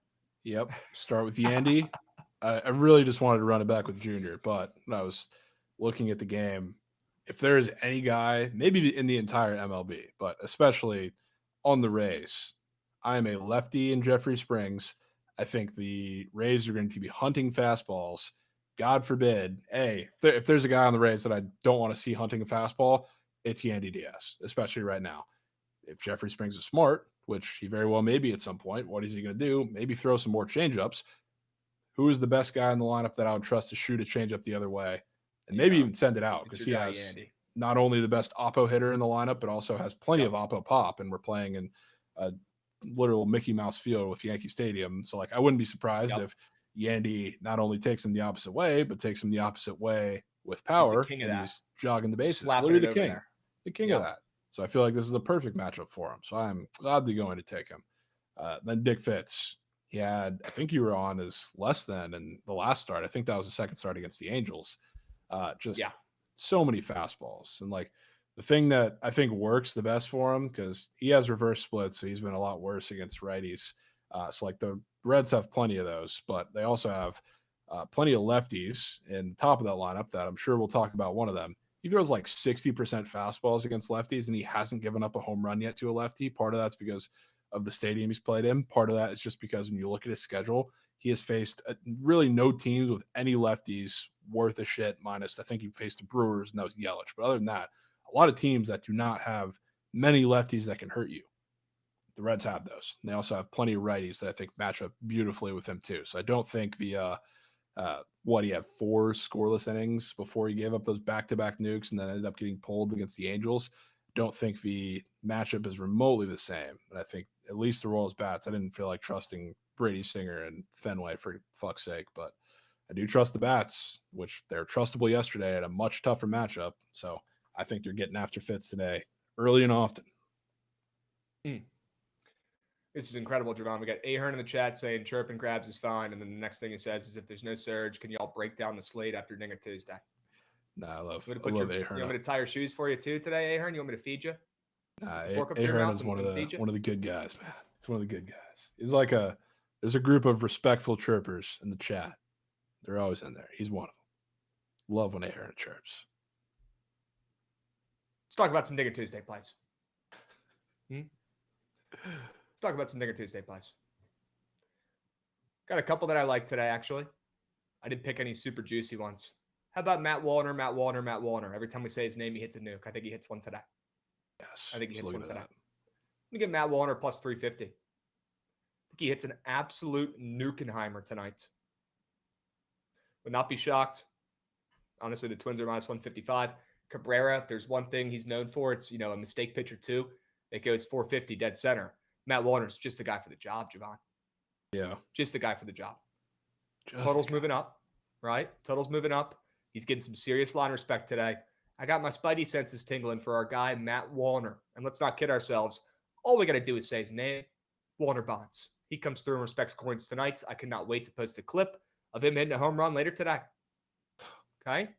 Yep. Start with Yandy. I really just wanted to run it back with Junior, but when I was looking at the game, if there is any guy, maybe in the entire MLB, but especially on the Rays, I am a lefty in Jeffrey Springs. I think the Rays are going to be hunting fastballs. God forbid, if there's a guy on the Rays that I don't want to see hunting a fastball, it's Yandy Diaz, especially right now. If Jeffrey Springs is smart, which he very well may be at some point, what is he going to do? Maybe throw some more changeups. Who is the best guy in the lineup that I would trust to shoot a changeup the other way? And maybe even send it out, because he has Yandy. Not only the best oppo hitter in the lineup, but also has plenty of oppo pop. And we're playing in a literal Mickey Mouse field with Yankee Stadium. So, I wouldn't be surprised if Yandy not only takes him the opposite way, but takes him the opposite way with power. He's jogging the bases. Literally the king. The king of that. So I feel like this is a perfect matchup for him. So I'm gladly going to take him. Then Dick Fitz. He had, I think you were on as less than in the last start. I think that was the second start against the Angels. So many fastballs. And the thing that I think works the best for him, because he has reverse splits, so he's been a lot worse against righties. So the Reds have plenty of those, but they also have plenty of lefties in the top of that lineup that I'm sure we'll talk about one of them. He throws 60% fastballs against lefties, and he hasn't given up a home run yet to a lefty. Part of that's because of the stadium he's played in. Part of that is just because when you look at his schedule, he has faced really no teams with any lefties worth a shit, minus I think he faced the Brewers, and that was Yelich. But other than that, a lot of teams that do not have many lefties that can hurt you. The Reds have those. And they also have plenty of righties that I think match up beautifully with him too. So I don't think he had 4 scoreless innings before he gave up those back-to-back nukes and then ended up getting pulled against the Angels. Don't think the matchup is remotely the same. And I think at least the Royals bats, I didn't feel like trusting Brady Singer and Fenway for fuck's sake, but I do trust the bats, which they're trustable yesterday at a much tougher matchup. So I think you're getting after Fitz today, early and often. This is incredible, Jovan. We got Ahern in the chat saying chirping Krabs is fine. And then the next thing he says is, if there's no surge, can y'all break down the slate after Dinger Tuesday? Nah, I love Ahern. You want me to tie your shoes for you too today, Ahern? You want me to feed you? Nah, Ahern is one of the good guys, man. He's one of the good guys. He's there's a group of respectful chirpers in the chat. They're always in there. He's one of them. Love when Ahern chirps. Let's talk about some Dinger Tuesday plays. Let's talk about some Dinger Tuesday plays. Got a couple that I like today, actually. I didn't pick any super juicy ones. How about Matt Wallner? Every time we say his name, he hits a nuke. I think he hits one today. Yes. I think he hits one today. Let me get Matt Wallner plus 350. I think he hits an absolute Nukenheimer tonight. Would not be shocked. Honestly, the Twins are minus 155. Cabrera, if there's one thing he's known for, it's, a mistake pitcher too. It goes 450 dead center. Matt Wallner's just the guy for the job, Jovan. Yeah. Just the guy for the job. Total's moving up, right? Total's moving up. He's getting some serious line respect today. I got my spidey senses tingling for our guy, Matt Wallner. And let's not kid ourselves. All we got to do is say his name, Wallner Bonds. He comes through and respects coins tonight. I cannot wait to post a clip of him hitting a home run later today. Okay?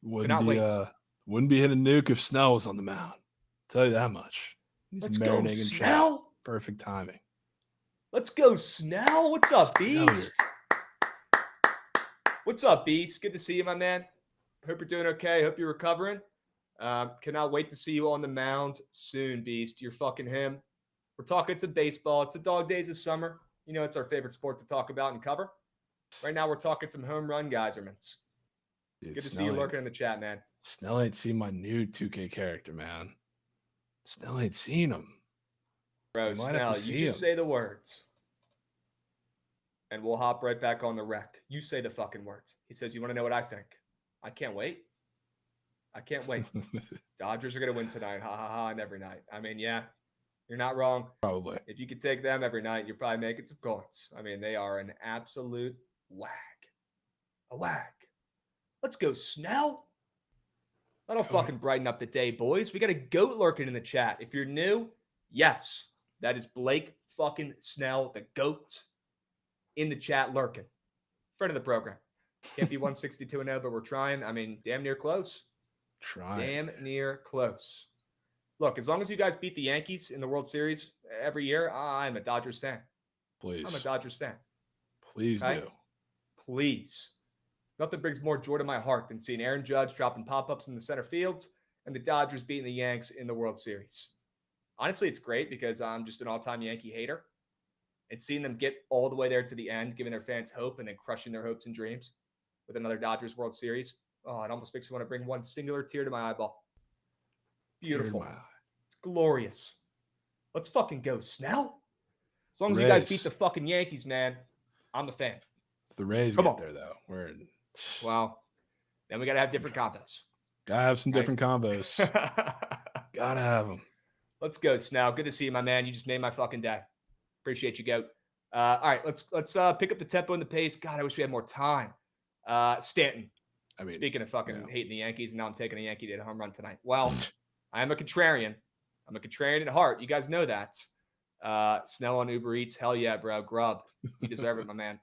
Wouldn't be hitting a nuke if Snell was on the mound. I'll tell you that much. Let's go, Snell. Perfect timing. Let's go, Snell. What's up, Beast? What's up, Beast? Good to see you, my man. Hope you're doing okay. Hope you're recovering. Cannot wait to see you on the mound soon, Beast. You're fucking him. We're talking some baseball. It's the dog days of summer. You know, it's our favorite sport to talk about and cover. Right now, we're talking some home run geyserments. Dude, Good to see you lurking in the chat, man. Snell ain't seen my new 2K character, man. Snell ain't seen him. Bro, Snell, you just say the words. And we'll hop right back on the rec. You say the fucking words. He says, you want to know what I think? I can't wait. I can't wait. Dodgers are going to win tonight. Ha, ha, ha, and every night. I mean, yeah, you're not wrong. Probably. If you could take them every night, you're probably making some coins. I mean, they are an absolute whack. A whack. Let's go, Snell. That'll fucking brighten up the day, boys. We got a goat lurking in the chat. If you're new, yes, that is Blake fucking Snell, the goat, in the chat lurking. Friend of the program. Can't be 162-0, but we're trying. I mean, damn near close. Damn near close. Look, as long as you guys beat the Yankees in the World Series every year, I'm a Dodgers fan. Please. I'm a Dodgers fan. Please do. Please. Nothing brings more joy to my heart than seeing Aaron Judge dropping pop-ups in the center fields and the Dodgers beating the Yanks in the World Series. Honestly, it's great because I'm just an all-time Yankee hater. And seeing them get all the way there to the end, giving their fans hope and then crushing their hopes and dreams with another Dodgers World Series. Oh, it almost makes me want to bring one singular tear to my eyeball. Beautiful. It's glorious. Let's fucking go, Snell. As long as you guys beat the fucking Yankees, man, I'm a fan. If the Rays get there, though, we're in. Well, then we got to have different combos. Got to have some different combos. Got to have them. Let's go, Snell. Good to see you, my man. You just made my fucking day. Appreciate you, Goat. All right, let's pick up the tempo and the pace. God, I wish we had more time. Stanton. I mean, speaking of fucking hating the Yankees, and now I'm taking a Yankee to hit a home run tonight. Well, I am a contrarian. I'm a contrarian at heart. You guys know that. Snell on Uber Eats. Hell yeah, bro. Grub. You deserve it, my man.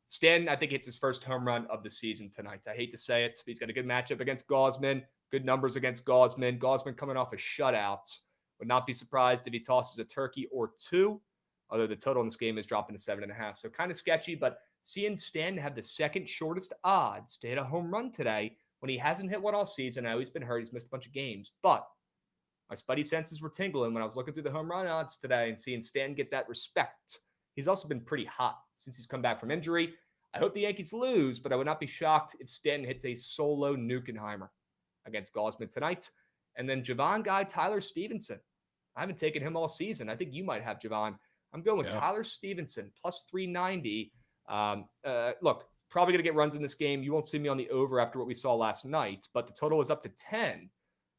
Stanton, I think, hits his first home run of the season tonight. I hate to say it. He's got a good matchup against Gausman. Good numbers against Gausman. Gausman coming off a shutout. Would not be surprised if he tosses a turkey or two. Although the total in this game is dropping to 7.5. So kind of sketchy, but seeing Stanton have the second shortest odds to hit a home run today when he hasn't hit one all season. I know he's been hurt. He's missed a bunch of games. But my spidey senses were tingling when I was looking through the home run odds today and seeing Stanton get that respect. He's also been pretty hot since he's come back from injury. I hope the Yankees lose, but I would not be shocked if Stanton hits a solo Nukenheimer against Gausman tonight. And then Jovan guy, Tyler Stevenson. I haven't taken him all season. I think you might have, Jovan. I'm going with Tyler Stevenson, plus 390. Look, probably going to get runs in this game. You won't see me on the over after what we saw last night, but the total is up to 10.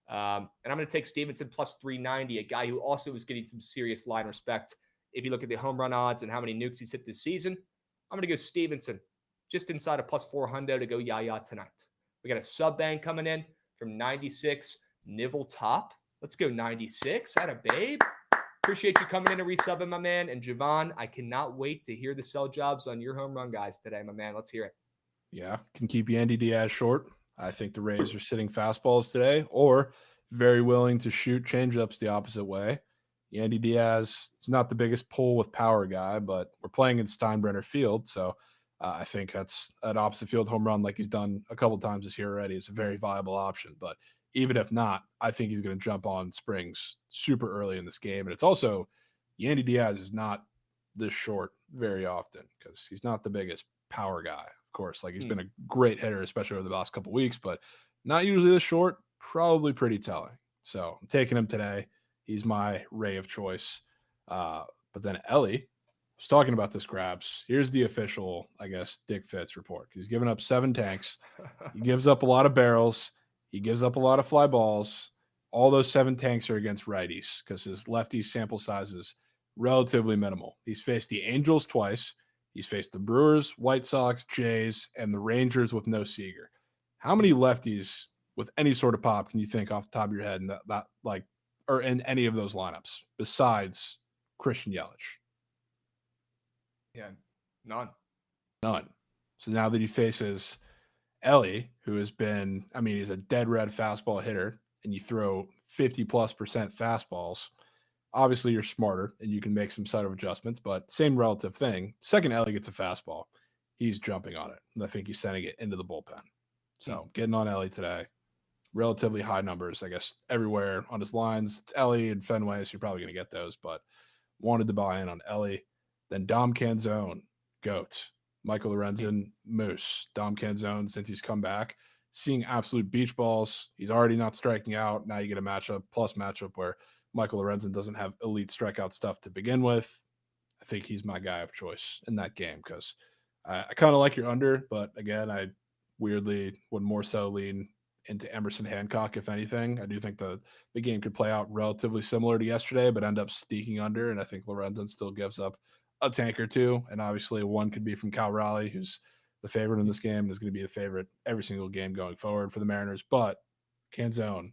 And I'm going to take Stevenson plus 390, a guy who also is getting some serious line respect. If you look at the home run odds and how many nukes he's hit this season, I'm going to go Stevenson just inside a plus 400 to go yaya tonight. We got a sub bang coming in from 96, Nivel Top. Let's go 96. Atta babe. Appreciate you coming in and resubbing, my man. And Jovan, I cannot wait to hear the sell jobs on your home run guys today, my man. Let's hear it. Yeah, can keep Yandy Diaz short. I think the Rays are sitting fastballs today, or very willing to shoot changeups the opposite way. Yandy Diaz is not the biggest pull with power guy, but we're playing in Steinbrenner Field, so I think that's an opposite field home run like he's done a couple times this year already. It's a very viable option, but even if not, I think he's going to jump on Springs super early in this game. And it's also, Yandy Diaz is not this short very often because he's not the biggest power guy, of course. Like, he's been a great hitter, especially over the last couple of weeks, but not usually this short, probably pretty telling. So I'm taking him today. He's my Ray of choice. But then Ellie was talking about this, Krabs. Here's the official, I guess, Dick Fitz report. He's given up 7 tanks. He gives up a lot of barrels. He gives up a lot of fly balls. All those 7 tanks are against righties because his lefty sample size is relatively minimal. He's faced the Angels twice. He's faced the Brewers, White Sox, Jays, and the Rangers with no Seager. How many lefties with any sort of pop can you think off the top of your head in that like, or in any of those lineups besides Christian Yelich? Yeah, none. So now that he faces Ellie, who has been, I mean, he's a dead red fastball hitter, and you throw 50+% fastballs, obviously you're smarter and you can make some subtle adjustments, but same relative thing. Second Ellie gets a fastball, he's jumping on it. And I think he's sending it into the bullpen. So getting on Ellie today. Relatively high numbers, I guess, everywhere on his lines. It's Ellie and Fenway, so you're probably going to get those, but wanted to buy in on Ellie. Then Dom Canzone, GOAT. Michael Lorenzen, Moose. Dom Canzone, since he's come back, seeing absolute beach balls. He's already not striking out. Now you get a matchup where Michael Lorenzen doesn't have elite strikeout stuff to begin with. I think he's my guy of choice in that game because I kind of like your under, but again, I weirdly would more so lean into Emerson Hancock, if anything. I do think the game could play out relatively similar to yesterday, but end up sneaking under, and I think Lorenzen still gives up a tank or two, and obviously one could be from Cal Raleigh, who's the favorite in this game and is going to be the favorite every single game going forward for the Mariners, but Canzone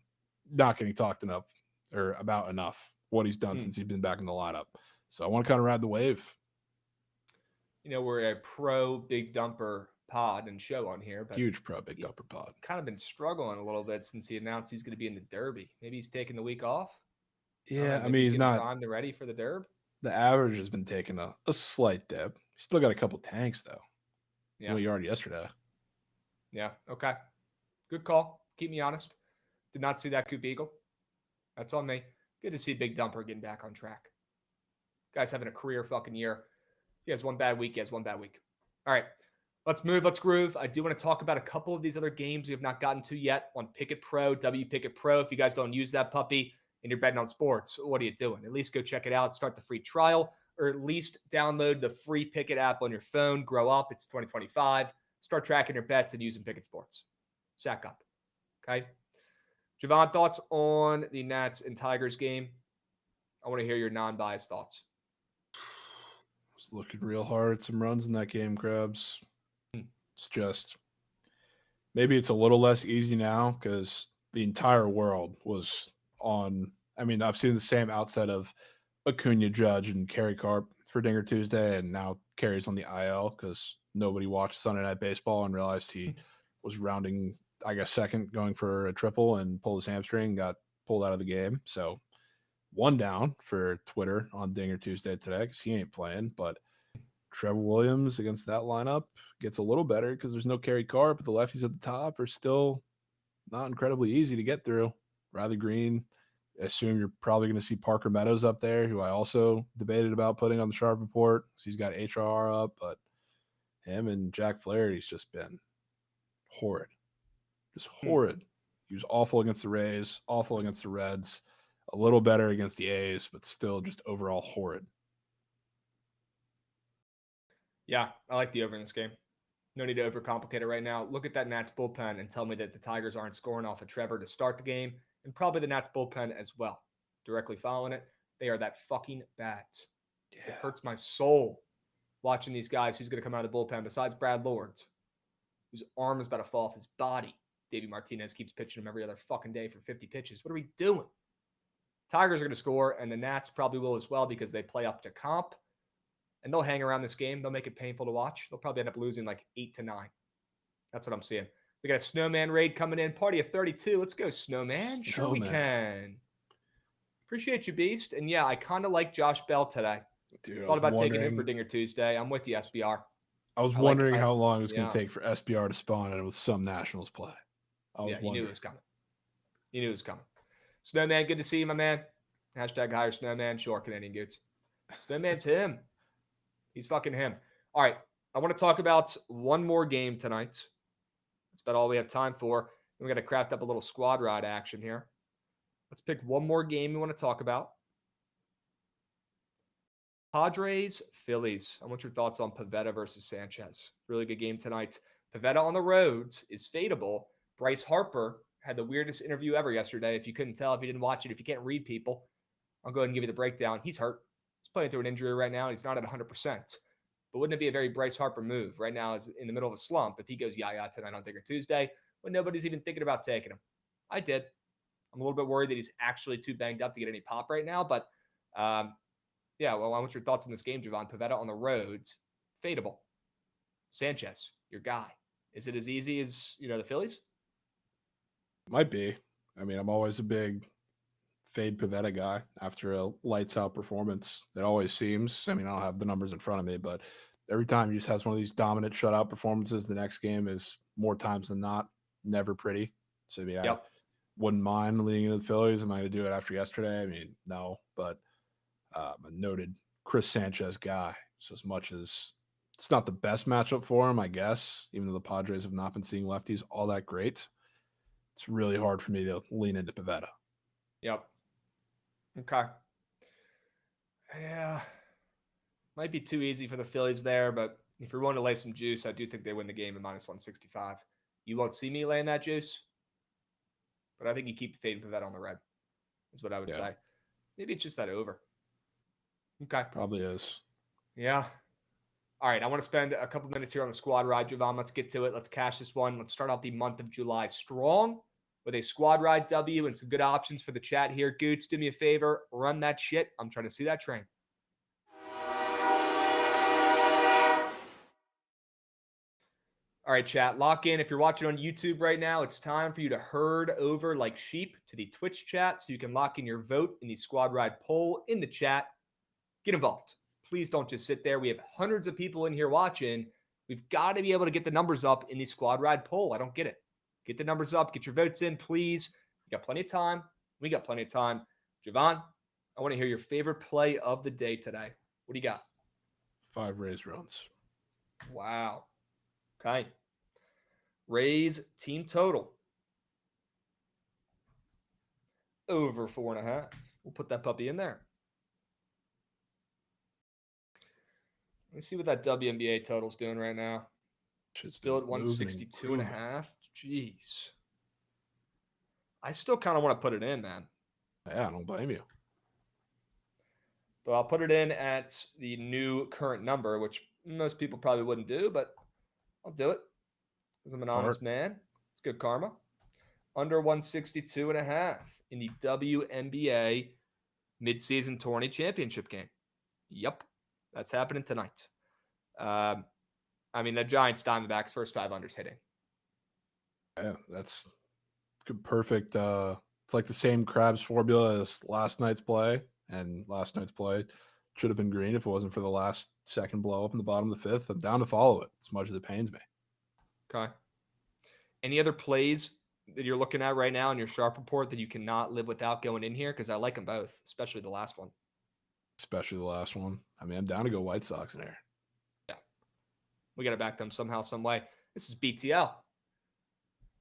not getting talked enough or about enough what he's done since he's been back in the lineup. So I want to kind of ride the wave. You know, we're a pro big dumper pod and show on here, but huge pro big dumper pod. Kind of been struggling a little bit since he announced he's going to be in the Derby. Maybe he's taking the week off. Yeah, I mean, he's not primed and ready for the Derby. The average has been taking a slight dip. He's still got a couple tanks though. Yeah, yard yesterday. Yeah, okay, good call. Keep me honest. Did not see that Coop Eagle. That's on me. Good to see Big Dumper getting back on track. Guy's having a career fucking year. He has one bad week. He has one bad week. All right. Let's move. Let's groove. I do want to talk about a couple of these other games we have not gotten to yet on Pickett Pro, Pickett Pro. If you guys don't use that puppy and you're betting on sports, what are you doing? At least go check it out. Start the free trial, or at least download the free Pickett app on your phone. Grow up. It's 2025. Start tracking your bets and using Pickett Sports. Sack up. Okay. Jovan, thoughts on the Nats and Tigers game? I want to hear your non-biased thoughts. I was looking real hard at some runs in that game, Krabs. It's just maybe it's a little less easy now because the entire world was on. I mean, I've seen the same outset of Acuna, Judge, and Kerry Carp for Dinger Tuesday, and now Kerry's on the IL because nobody watched Sunday Night Baseball and realized he was rounding, I guess, second, going for a triple and pulled his hamstring, got pulled out of the game. So one down for Twitter on Dinger Tuesday today because he ain't playing, but Trevor Williams against that lineup gets a little better because there's no Kerry Carp, but the lefties at the top are still not incredibly easy to get through. Riley Green, I assume you're probably going to see Parker Meadows up there, who I also debated about putting on the Sharp Report because he's got HRR up, but him and Jack Flaherty's just been horrid. Just horrid. He was awful against the Rays, awful against the Reds, a little better against the A's, but still just overall horrid. Yeah, I like the over in this game. No need to overcomplicate it right now. Look at that Nats bullpen and tell me that the Tigers aren't scoring off of Trevor to start the game, and probably the Nats bullpen as well. Directly following it, they are that fucking bad. Yeah. It hurts my soul watching these guys who's going to come out of the bullpen besides Brad Lords, whose arm is about to fall off his body. Davey Martinez keeps pitching him every other fucking day for 50 pitches. What are we doing? Tigers are going to score, and the Nats probably will as well because they play up to comp. And they'll hang around this game. They'll make it painful to watch. They'll probably end up losing like 8-9. That's what I'm seeing. We got a Snowman raid coming in. Party of 32. Let's go, Snowman. Sure we can. Appreciate you, Beast. And yeah, I kind of like Josh Bell today. Dude, thought about taking him for Dinger Tuesday. I'm with the SBR. I was wondering how long it was going to take for SBR to spawn, and it was some Nationals play. You knew it was coming. You knew it was coming. Snowman, good to see you, my man. Hashtag hire Snowman. Sure, Canadian Goots. Snowman's him. He's fucking him. All right. I want to talk about one more game tonight. That's about all we have time for. We got to craft up a little squad ride action here. Let's pick one more game we want to talk about. Padres, Phillies. I want your thoughts on Pivetta versus Sanchez. Really good game tonight. Pivetta on the road is fadeable. Bryce Harper had the weirdest interview ever yesterday. If you couldn't tell, if you didn't watch it, if you can't read people, I'll go ahead and give you the breakdown. He's hurt. He's playing through an injury right now. He's not at 100%. But wouldn't it be a very Bryce Harper move? Right now is in the middle of a slump. If he goes yaya tonight on Dinger Tuesday, when nobody's even thinking about taking him. I did. I'm a little bit worried that he's actually too banged up to get any pop right now. But, yeah, well, I want your thoughts on this game, Jovan. Pivetta on the road, fadeable. Sanchez, your guy. Is it as easy as, the Phillies? Might be. I mean, I'm always a big fade Pivetta guy after a lights out performance. It always seems. I mean, I don't have the numbers in front of me, but every time he just has one of these dominant shutout performances. The next game is more times than not never pretty. So I wouldn't mind leading into the Phillies. Am I going to do it after yesterday? I mean, no, but a noted Chris Sanchez guy. So as much as it's not the best matchup for him, I guess, even though the Padres have not been seeing lefties all that great, it's really hard for me to lean into Pivetta. Yep. Okay. Yeah. Might be too easy for the Phillies there, but if you're willing to lay some juice, I do think they win the game at -165. You won't see me laying that juice, but I think you keep fading Pivetta on the red, is what I would say. Maybe it's just that over. Okay. Probably is. Yeah. All right. I want to spend a couple minutes here on the squad ride, Jovan. Let's get to it. Let's cash this one. Let's start out the month of July strong with a squad ride W and some good options for the chat here. Goots, do me a favor. Run that shit. I'm trying to see that train. All right, chat. Lock in. If you're watching on YouTube right now, it's time for you to herd over like sheep to the Twitch chat so you can lock in your vote in the squad ride poll in the chat. Get involved. Please don't just sit there. We have hundreds of people in here watching. We've got to be able to get the numbers up in the squad ride poll. I don't get it. Get the numbers up. Get your votes in, please. We got plenty of time. We got plenty of time. Jovan, I want to hear your favorite play of the day today. What do you got? 5 Rays runs. Wow. Okay. Rays team total. Over 4.5. We'll put that puppy in there. Let's see what that WNBA total's doing right now. Still at 162.5. Jeez. I still kind of want to put it in, man. Yeah, I don't blame you. But I'll put it in at the new current number, which most people probably wouldn't do, but I'll do it because I'm an honest man. It's good karma. Under 162.5 in the WNBA midseason tourney championship game. Yep. That's happening tonight. I mean, the Giants Diamondbacks first 5 unders hitting. Yeah, that's good. Perfect. It's like the same Krabs formula as last night's play, and last night's play should have been green if it wasn't for the last second blow up in the bottom of the 5th. I'm down to follow it as much as it pains me. Okay. Any other plays that you're looking at right now in your sharp report that you cannot live without going in here? Because I like them both, especially the last one. Especially the last one. I mean, I'm down to go White Sox in here. Yeah. We got to back them somehow, some way. This is BTL.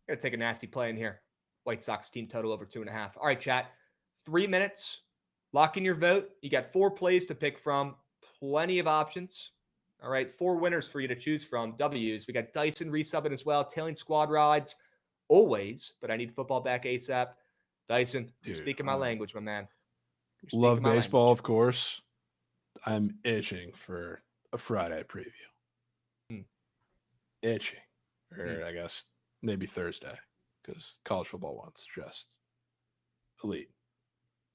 Got to take a nasty play in here. White Sox team total over 2.5. All right, chat. 3 minutes. Lock in your vote. You got 4 plays to pick from. Plenty of options. All right, 4 winners for you to choose from. W's. We got Dyson resubbing as well. Tailing squad rides. Always. But I need football back ASAP. Dyson, you're speaking my language, my man. Love baseball, of course. I'm itching for a Friday preview. Itching. Or I guess maybe Thursday, because college football one's just elite.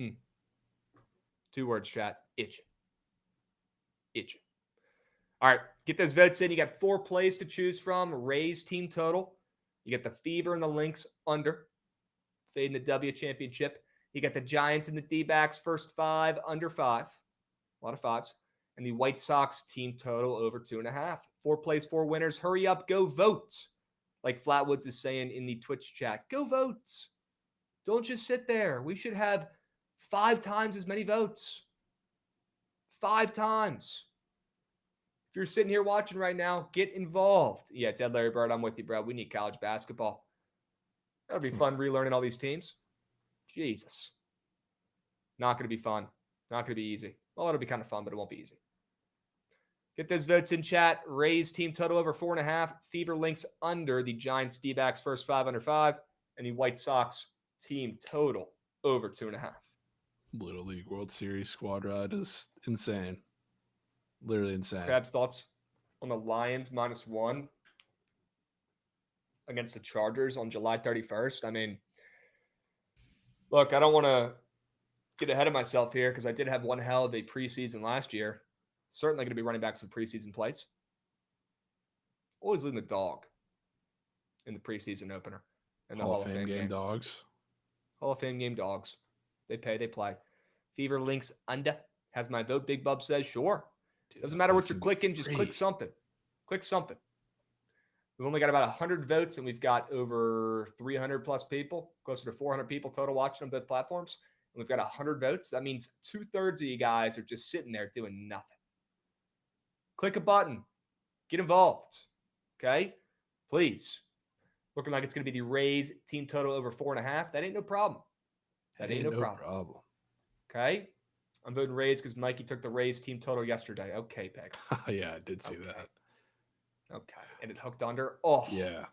2 words, chat. Itching. Itching. All right, get those votes in. You got 4 plays to choose from. Rays team total. You got the Fever and the Lynx under. Fading the W championship. You got the Giants and the D-backs first 5 under 5. A lot of 5s. And the White Sox team total over 2.5. 4 plays, 4 winners. Hurry up, go vote. Like Flatwoods is saying in the Twitch chat. Go vote. Don't just sit there. We should have 5 times as many votes. 5 times. If you're sitting here watching right now, get involved. Yeah, Dead Larry Bird, I'm with you, bro. We need college basketball. That'll be fun relearning all these teams. Jesus. Not going to be fun. Not going to be easy. Well, it'll be kind of fun, but it won't be easy. Get those votes in chat. Rays team total over 4.5. Fever Lynx under. The Giants D-backs first 5 under 5. And the White Sox team total over 2.5. Little League World Series squad ride is insane. Literally insane. Krabs, thoughts on the Lions -1 against the Chargers on July 31st? I mean, look, I don't want to get ahead of myself here because I did have one hell of a preseason last year. Certainly going to be running back some preseason plays. Always leading the dog in the preseason opener. And the Hall of Fame game dogs. Hall of Fame game dogs. They pay, they play. Fever Lynx under. Has my vote. Big Bub says, sure. Doesn't matter what you're clicking. Just click something. Click something. We've only got about 100 votes, and we've got over 300 plus people, closer to 400 people total watching on both platforms. And we've got 100 votes. That means 2/3 of you guys are just sitting there doing nothing. Click a button. Get involved. Okay? Please. Looking like it's going to be the Rays team total over 4.5. That ain't no problem. That ain't no problem. Okay? I'm voting Rays because Mikey took the Rays team total yesterday. Okay, Peg. Yeah, I did see that. Okay. And it hooked under. Oh. Yeah.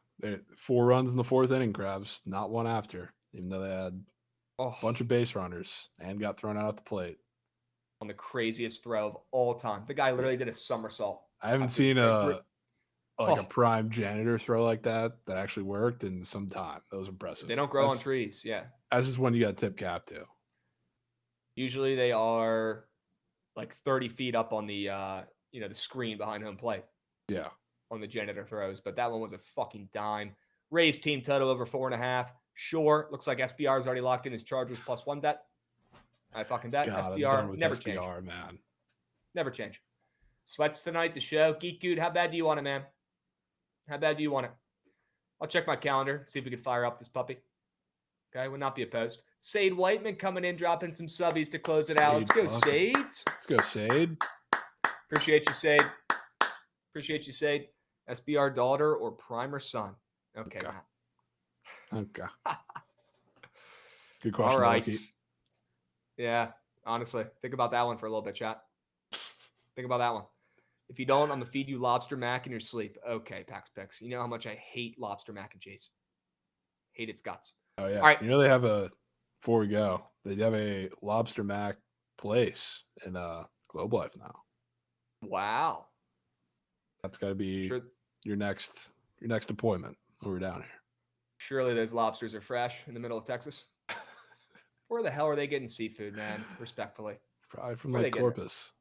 4 runs in the 4th inning, Krabs. Not one after, even though they had a bunch of base runners and got thrown out at the plate. On the craziest throw of all time. The guy literally did a somersault. I haven't seen a prime janitor throw like that actually worked in some time. That was impressive. They don't grow on trees. Yeah. That's just one you got to tip cap to. Usually they are like 30 feet up on the the screen behind home plate. Yeah. On the janitor throws, but that one was a fucking dime. Rays team total over 4.5. Sure. Looks like SBR's already locked in his Chargers +1 bet. I fucking bet. God, SBR never SBR, change. Man. Never change. Sweats tonight, the show. Geek Good, how bad do you want it, man? How bad do you want it? I'll check my calendar, see if we can fire up this puppy. Okay, would not be opposed. Sade Whiteman coming in, dropping some subbies to close it out. Let's go, Sade. Let's go, Sade. Appreciate you, Sade. Appreciate you, Sade. SBR daughter or primer son? Okay. Okay. Good question. All right. Mikey. Yeah, honestly, think about that one for a little bit, chat. Think about that one. If you don't, I'm going to feed you lobster mac in your sleep. Okay, Pax Picks. You know how much I hate lobster mac and cheese. Hate its guts. Oh, yeah. All right. You know they have before we go, they have a lobster mac place in Globe Life now. Wow. That's got to be your next appointment when we're down here. Surely those lobsters are fresh in the middle of Texas. Where the hell are they getting seafood, man? Respectfully. Probably from Lake Corpus.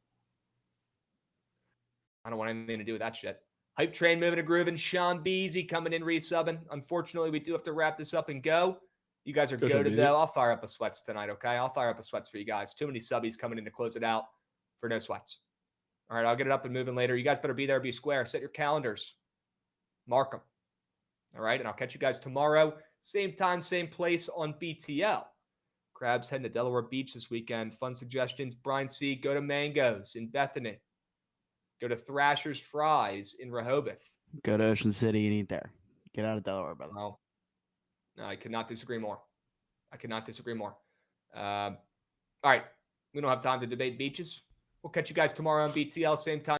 I don't want anything to do with that shit. Hype train moving to grooving. Sean Beasy coming in, resubbing. Unfortunately, we do have to wrap this up and go. You guys are goated, though. I'll fire up a sweats tonight, okay? I'll fire up a sweats for you guys. Too many subbies coming in to close it out for no sweats. All right, I'll get it up and moving later. You guys better be there, be square. Set your calendars. Mark them. All right, and I'll catch you guys tomorrow. Same time, same place on BTL. Krabs heading to Delaware Beach this weekend. Fun suggestions. Brian C., go to Mangoes in Bethany. Go to Thrasher's Fries in Rehoboth. Go to Ocean City and eat there. Get out of Delaware, brother. No, I could not disagree more. All right. We don't have time to debate beaches. We'll catch you guys tomorrow on BTL, same time.